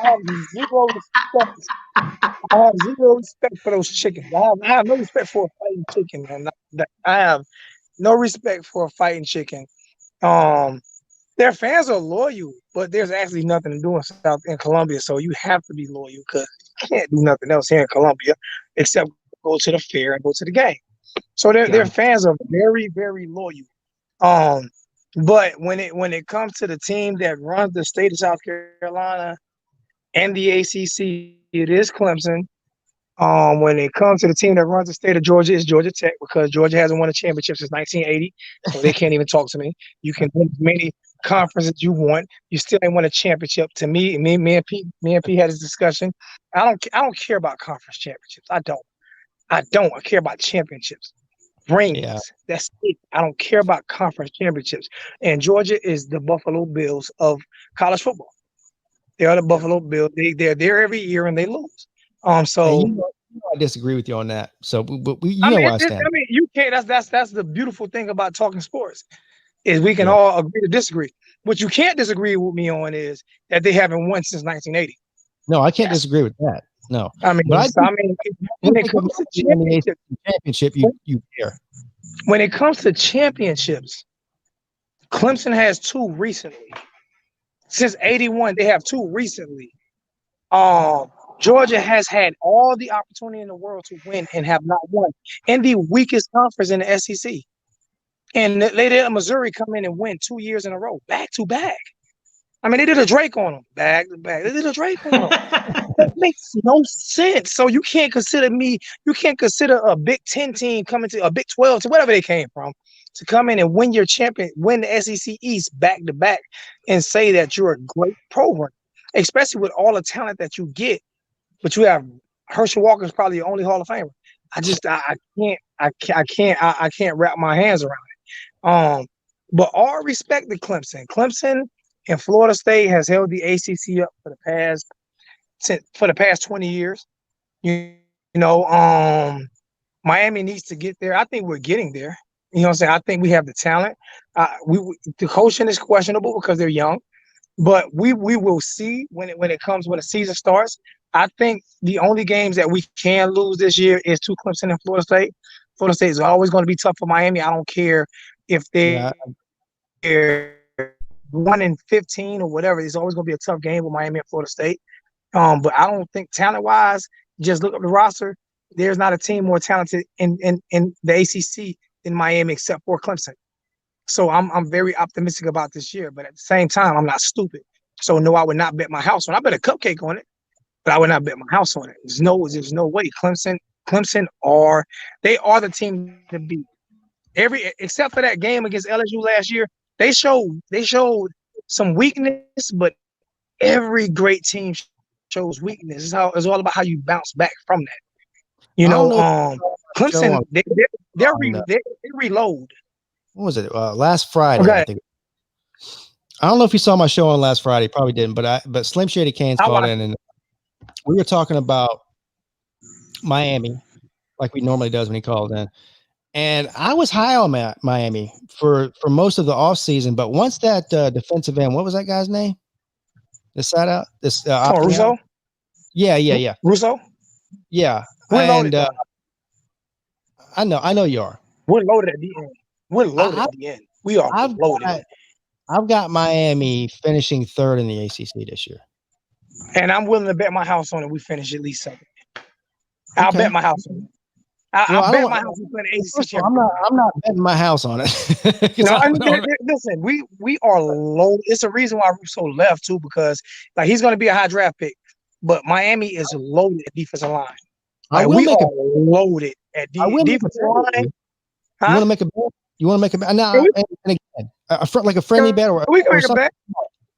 have zero respect. I have zero respect for those chickens. I have no respect for a fighting chicken, man. I have no respect for a fighting chicken. Their fans are loyal, but there's actually nothing to do in Columbia, so you have to be loyal because you can't do nothing else here in Columbia except go to the fair and go to the game. So their fans are very, very loyal. But when it comes to the team that runs the state of South Carolina and the ACC, it is Clemson. When it comes to the team that runs the state of Georgia, it's Georgia Tech because Georgia hasn't won a championship since 1980, so they can't even talk to me. You can win as many conferences you want, you still ain't won a championship. To me and Pete had this discussion. I don't care about conference championships. I don't. I care about championships. Rings. Yeah. That's it. I don't care about conference championships. And Georgia is the Buffalo Bills of college football. They are the Buffalo Bills. They're there every year and they lose. So I disagree with you on that. So, but where I stand. I mean, you can't. That's the beautiful thing about talking sports is we can all agree to disagree. What you can't disagree with me on is that they haven't won since 1980. No, I can't disagree with that. No, I mean, when it comes to championship, you care. When it comes to championships, Clemson has 2 recently. Since 81, they have 2 recently. Georgia has had all the opportunity in the world to win and have not won in the weakest conference in the SEC. And they let Missouri come in and win 2 years in a row, back to back. I mean, they did a Drake on them, back to back. They did a Drake on them. That makes no sense. So you can't consider a Big 10 team coming to a Big 12 to whatever they came from to come in and win the SEC East back to back and say that you're a great program, especially with all the talent that you get. But you have Herschel Walker is probably the only Hall of Famer. I can't wrap my hands around it. But all respect to Clemson. Clemson and Florida State has held the ACC up for the past 20 years. Miami needs to get there. I think we're getting there. You know what I'm saying? I think we have the talent. The coaching is questionable because they're young, but we will see when the season starts. I think the only games that we can lose this year is to Clemson and Florida State. Florida State is always going to be tough for Miami. I don't care if they're 1-15 or whatever. It's always going to be a tough game with Miami and Florida State. But I don't think talent-wise, just look up the roster. There's not a team more talented in the ACC than Miami except for Clemson. So I'm very optimistic about this year. But at the same time, I'm not stupid. So no, I would not bet my house on it. I bet a cupcake on it, but I would not bet my house on it. There's no way. Clemson are the team to beat. Except for that game against LSU last year, they showed some weakness, but every great team shows weakness. It's all about how you bounce back from that. Clemson, they reload. What was it? Last Friday, okay. I think. I don't know if you saw my show on last Friday. Probably didn't, but Slim Shady Canes called in, and we were talking about Miami, like we normally does when he calls in. And I was high on Miami for most of the offseason, but once that defensive end, what was that guy's name? This side out, this Russo. Out? Yeah. Russo. Yeah, we're loaded. I know you are. We're loaded at the end. We're loaded at the end. We are loaded. I've got Miami finishing third in the ACC this year, and I'm willing to bet my house on it. We finish at least second. I'll bet my house on it. I'll bet my house we play the ACC championship. I'm not betting my house on it. Listen, we are low. It's a reason why Russo left too, because like he's going to be a high draft pick, but Miami is loaded at defensive line. Like, we are loaded at defensive line. Huh? You want to make a bet? You want to make a bet? Now, and again, like a friendly bet, or we can make a bet.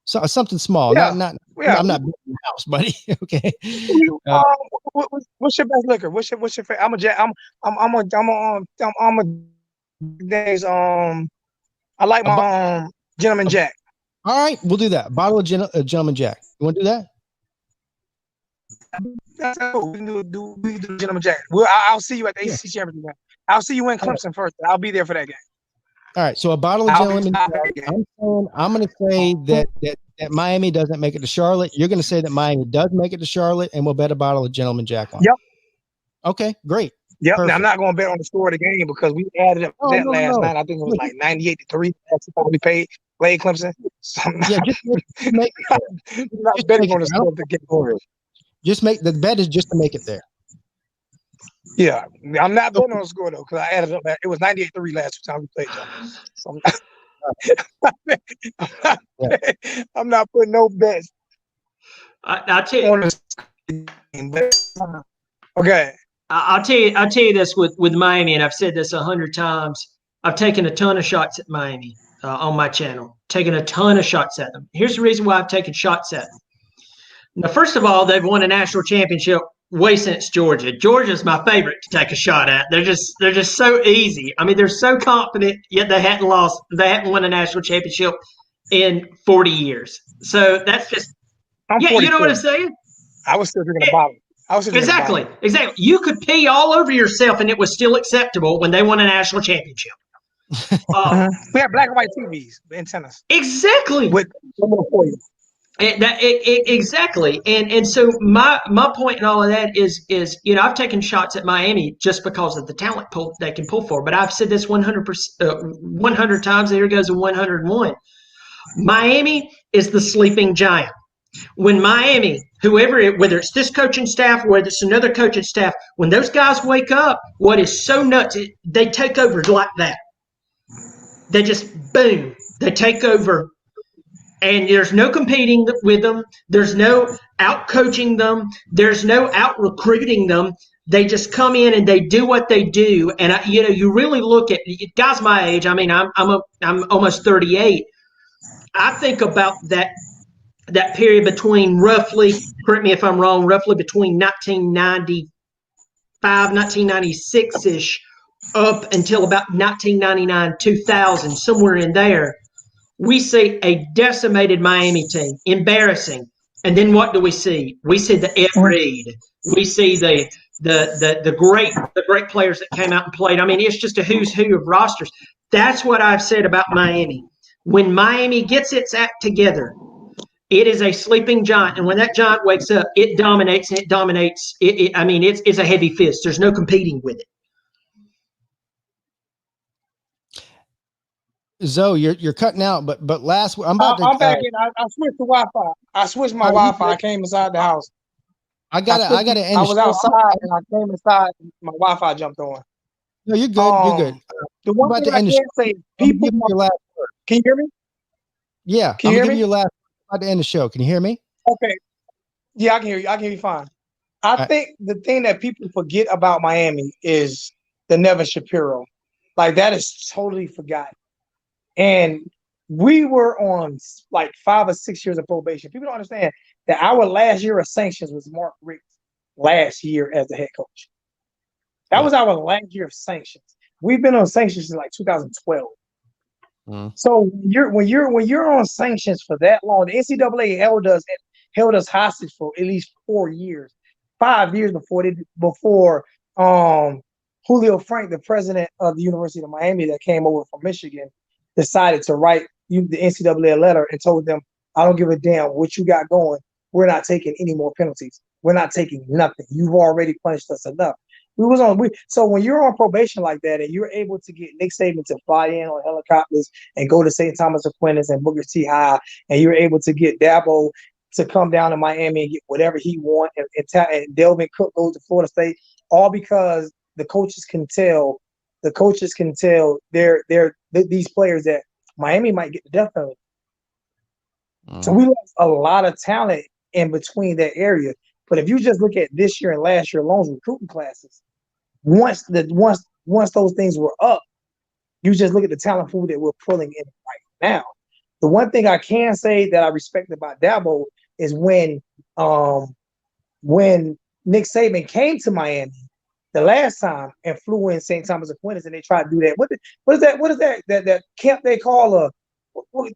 Something small. Yeah. I'm not betting the house, buddy. Okay. What's your best liquor? What's your favorite? I'm I like my Gentleman Jack. All right, we'll do that. Bottle of Gentleman Jack. You want to do that? That's cool. We can do Gentleman Jack. I'll see you at the ACC championship game. I'll see you in Clemson first. I'll be there for that game. All right, so a bottle of Gentleman Jack. I'm going to say that Miami doesn't make it to Charlotte. You're going to say that Miami does make it to Charlotte, and we'll bet a bottle of Gentleman Jack on. Yep. Okay, great. Yep. Now, I'm not going to bet on the score of the game because we added up last night. I think it was like 98-3. That's what we played Clemson. So just make it. Not betting on the score of the game. Just make the bet is just to make it there. Yeah, I'm not betting on the score though because I added up. It was 98-3 last time we played y'all. So I'm not putting no bets. I'll tell you. Okay. I'll tell you this with Miami, and I've said this 100 times. I've taken a ton of shots at Miami on my channel. Taken a ton of shots at them. Here's the reason why I've taken shots at them. Now, first of all, they've won a national championship way since Georgia. Georgia's my favorite to take a shot at. They're just so easy. I mean, they're so confident, yet they hadn't won a national championship in 40 years. So that's just you know what I'm saying? I was still drinking a bottle. Exactly. You could pee all over yourself and it was still acceptable when they won a national championship. We have black and white TVs, antennas. Exactly. With for you. Exactly, and so my point in all of that is I've taken shots at Miami just because of the talent pool they can pull for, but I've said this 100 times. There goes a 101. Miami is the sleeping giant. When Miami, whether it's this coaching staff, whether it's another coaching staff, when those guys wake up, what is so nuts, they take over like that. They just boom, they take over. And there's no competing with them. There's no out coaching them. There's no out recruiting them. They just come in and they do what they do. And you really look at guys my age. I mean, I'm almost 38. I think about that period between roughly, correct me if I'm wrong, roughly between 1995, 1996 ish, up until about 1999, 2000, somewhere in there. We see a decimated Miami team, embarrassing. And then what do we see? We see the Ed Reed. We see the great players that came out and played. I mean, it's just a who's who of rosters. That's what I've said about Miami. When Miami gets its act together, it is a sleeping giant. And when that giant wakes up, it dominates and it dominates. It's a heavy fist. There's no competing with it. Zoe, you're cutting out, but I'm back in. I switched to Wi-Fi. I switched my Wi-Fi. I came inside the house. I was outside and I came inside. My Wi-Fi jumped on. No, you're good. You're good. The one thing I can't say, people. Can you hear me? Yeah. Can you hear me? Your last about to end the show. Can you hear me? Okay. Yeah, I can hear you. I can hear you fine. I think the thing that people forget about Miami is the Nevin Shapiro. Like, that is totally forgotten. And we were on like 5 or 6 years of probation. People don't understand that our last year of sanctions was Mark Richt's last year as the head coach. That was our last year of sanctions. We've been on sanctions since like 2012. So when you're on sanctions for that long, the NCAA held us hostage for at least 4 years. 5 years before Julio Frank, the president of the University of Miami that came over from Michigan, decided to write the NCAA a letter and told them, I don't give a damn what you got going. We're not taking any more penalties. We're not taking nothing. You've already punished us enough. So when you're on probation like that and you're able to get Nick Saban to fly in on helicopters and go to St. Thomas Aquinas and Booker T. High, and you're able to get Dabo to come down to Miami and get whatever he wants, and Delvin Cook goes to Florida State, all because the coaches can tell these players that Miami might get the death penalty. So we lost a lot of talent in between that area. But if you just look at this year and last year alone, recruiting classes, once those things were up, you just look at the talent pool that we're pulling in right now. The one thing I can say that I respect about Dabo is when Nick Saban came to Miami the last time and flew in St. Thomas Aquinas and they tried to do that. What is that camp they call what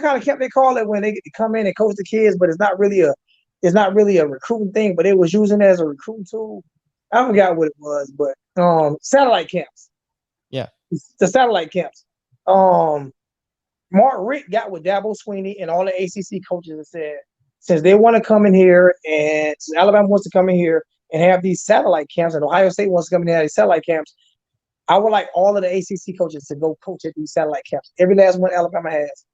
kind of camp they call it when they get to come in and coach the kids, but it's not really a recruiting thing, but it was using it as a recruiting tool. I forgot what it was, but satellite camps. Yeah. The satellite camps. Mark Richt got with Dabo Swinney and all the ACC coaches and said, since they want to come in here and since Alabama wants to come in here and have these satellite camps and Ohio State wants to come in here and have these satellite camps, I would like all of the ACC coaches to go coach at these satellite camps. Every last one Alabama has.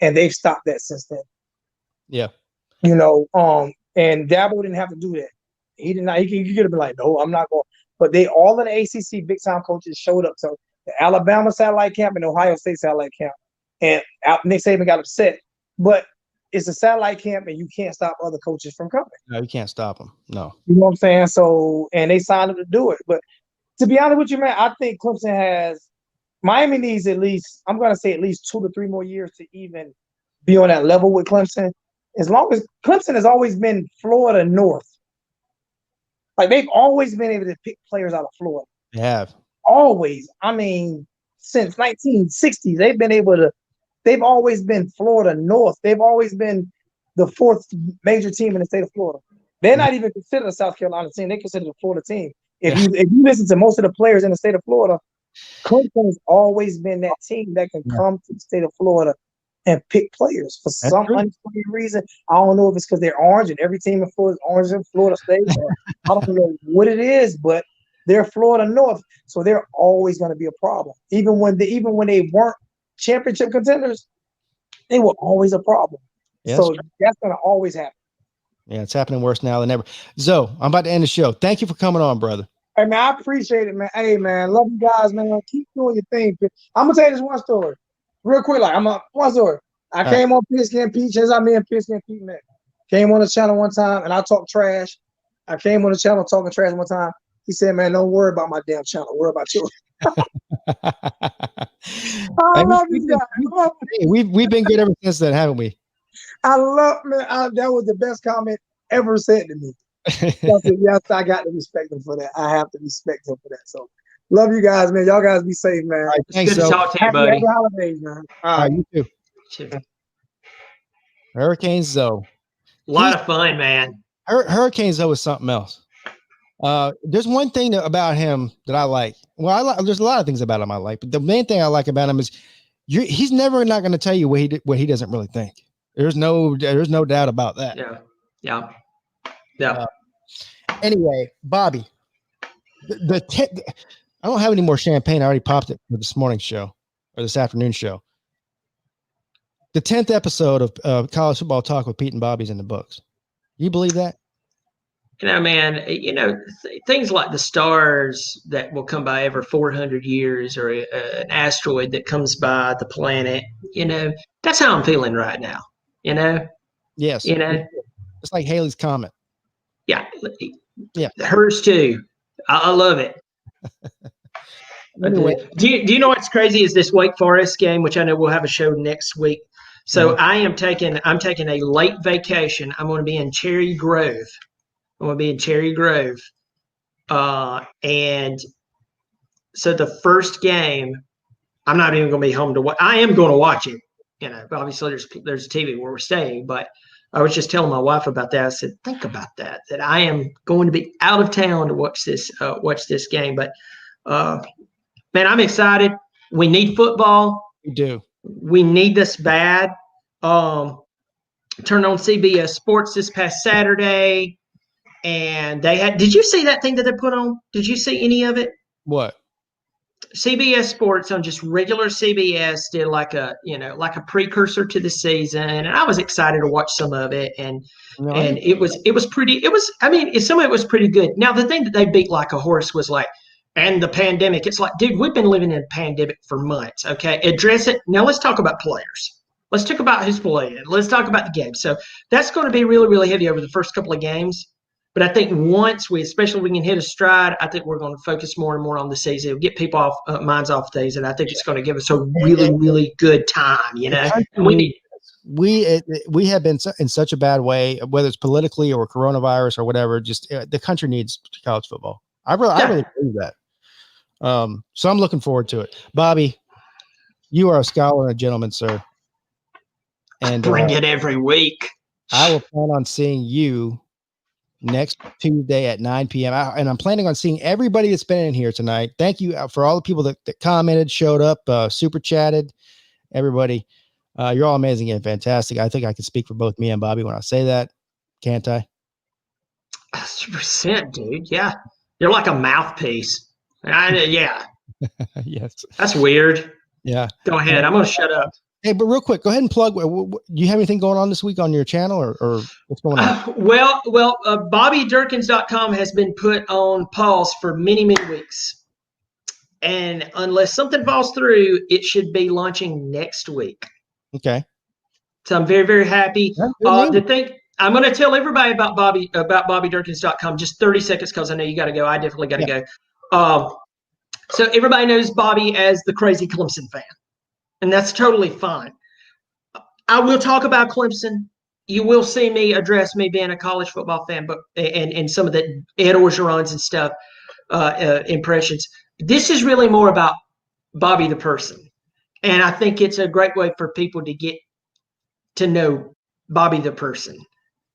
And they've stopped that since then. Yeah. And Dabo didn't have to do that. He did not. He could have been like, no, I'm not going. But all of the ACC big time coaches showed up to the Alabama satellite camp and the Ohio State satellite camp, and Nick Saban got upset. But it's a satellite camp, and you can't stop other coaches from coming. No, you can't stop them. No. You know what I'm saying? So, and they signed up to do it. But to be honest with you, man, I think Miami needs at least 2 to 3 more years to even be on that level with Clemson. As long as Clemson has always been Florida North. Like, they've always been able to pick players out of Florida. They have. Always. I mean, since 1960s, they've always been Florida North. They've always been the 4th major team in the state of Florida. They're not even considered a South Carolina team. They consider the Florida team. If you listen to most of the players in the state of Florida, Clemson has always been that team that can come to the state of Florida and pick players for some unexplained reason. I don't know if it's because they're orange and every team in Florida is orange in Florida State. I don't know what it is, but they're Florida North, so they're always going to be a problem. Even when they weren't championship contenders, they were always a problem. Yeah, so that's going to always happen. Yeah, it's happening worse now than ever. Zoe, I'm about to end the show. Thank you for coming on, brother. Hey, man, I appreciate it, man. Hey, man, love you guys, man. Keep doing your thing. I'm going to tell you this one story. Real quick, one story. I came on Pigskin Pete, since I me and Pigskin Pete met. Came on the channel one time, and I talked trash. I came on the channel talking trash one time. He said, man, don't worry about my damn channel. Worry about you. I love you guys. We've been good ever since then, haven't we? That was the best comment ever said to me. Yes, I got to respect him for that. I have to respect him for that. So, love you guys, man. Y'all guys be safe, man. Right, thanks, good to talk to you, buddy. Happy holidays, man. All right, you too. Hurricane Zoe. A lot of fun, man. Hurricane Zoe is something else. There's one thing about him that I like. Well, there's a lot of things about him I like, but the main thing I like about him is he's never not going to tell you what he doesn't really think. There's no doubt about that. Yeah. Anyway, Bobby, I don't have any more champagne. I already popped it for this morning's show or this afternoon show. The 10th episode of College Football Talk with Pete and Bobby's in the books. You believe that? Man, things like the stars that will come by every 400 years or an asteroid that comes by the planet, that's how I'm feeling right now, Yes. It's like Halley's Comet. Yeah. Yeah. Hers too. I love it. Anyway. Do you know what's crazy is this Wake Forest game, which I know we'll have a show next week. So I'm taking a late vacation. I'm going to be in Cherry Grove. And so the first game, I'm not even going to be home to watch. I am going to watch it. Obviously there's a TV where we're staying, but I was just telling my wife about that. I said, think about that I am going to be out of town to watch this game. But man, I'm excited. We need football. We do. We need this bad. Turned on CBS Sports this past Saturday, and they had. Did you see that thing that they put on? Did you see any of it? What? CBS Sports on just regular CBS did like a precursor to the season, and I was excited to watch some of it, and it was pretty. I mean, some of it was pretty good. Now the thing that they beat like a horse was like, and the pandemic. It's like, dude, we've been living in a pandemic for months. Okay, address it. Now let's talk about players. Let's talk about who's playing. Let's talk about the game. So that's going to be really, really heavy over the first couple of games. But I think once especially we can hit a stride, I think we're going to focus more and more on the season. It'll get people off minds off things, and I think it's going to give us a really, really good time. And we have been in such a bad way, whether it's politically or coronavirus or whatever. Just the country needs college football. I really believe that. So I'm looking forward to it. Bobby, you are a scholar and a gentleman, sir. And bring it every week. I will plan on seeing you next Tuesday at 9 p.m. And I'm planning on seeing everybody that's been in here tonight. Thank you for all the people that commented, showed up, super chatted, everybody. You're all amazing and fantastic. I think I can speak for both me and Bobby when I say that. Can't I? 100%, dude. Yeah. You're like a mouthpiece. Yeah. Yes. That's weird. Yeah. Go ahead. I'm going to shut up. Hey, but real quick, go ahead and plug. Do you have anything going on this week on your channel or what's going on? BobbyDurkins.com has been put on pause for many, many weeks. And unless something falls through, it should be launching next week. Okay. So I'm very, very happy. The thing I'm going to tell everybody about BobbyDurkins.com, just 30 seconds because I know you got to go. I definitely got to go. So everybody knows Bobby as the crazy Clemson fan. And that's totally fine. I will talk about Clemson. You will see me address me being a college football fan, but and some of the Ed Orgerons and stuff impressions. This is really more about Bobby the person, and I think it's a great way for people to get to know Bobby the person,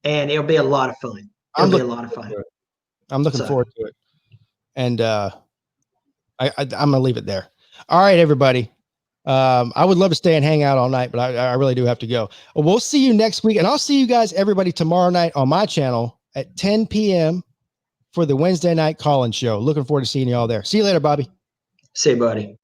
and it'll be a lot of fun. I'm looking forward to it, and I'm gonna leave it there. All right, everybody. I would love to stay and hang out all night, but I really do have to go. We'll see you next week, and I'll see you guys, everybody, tomorrow night on my channel at 10 p.m. for the Wednesday night call-in show. Looking forward to seeing you all there. See you later, Bobby. See you, buddy.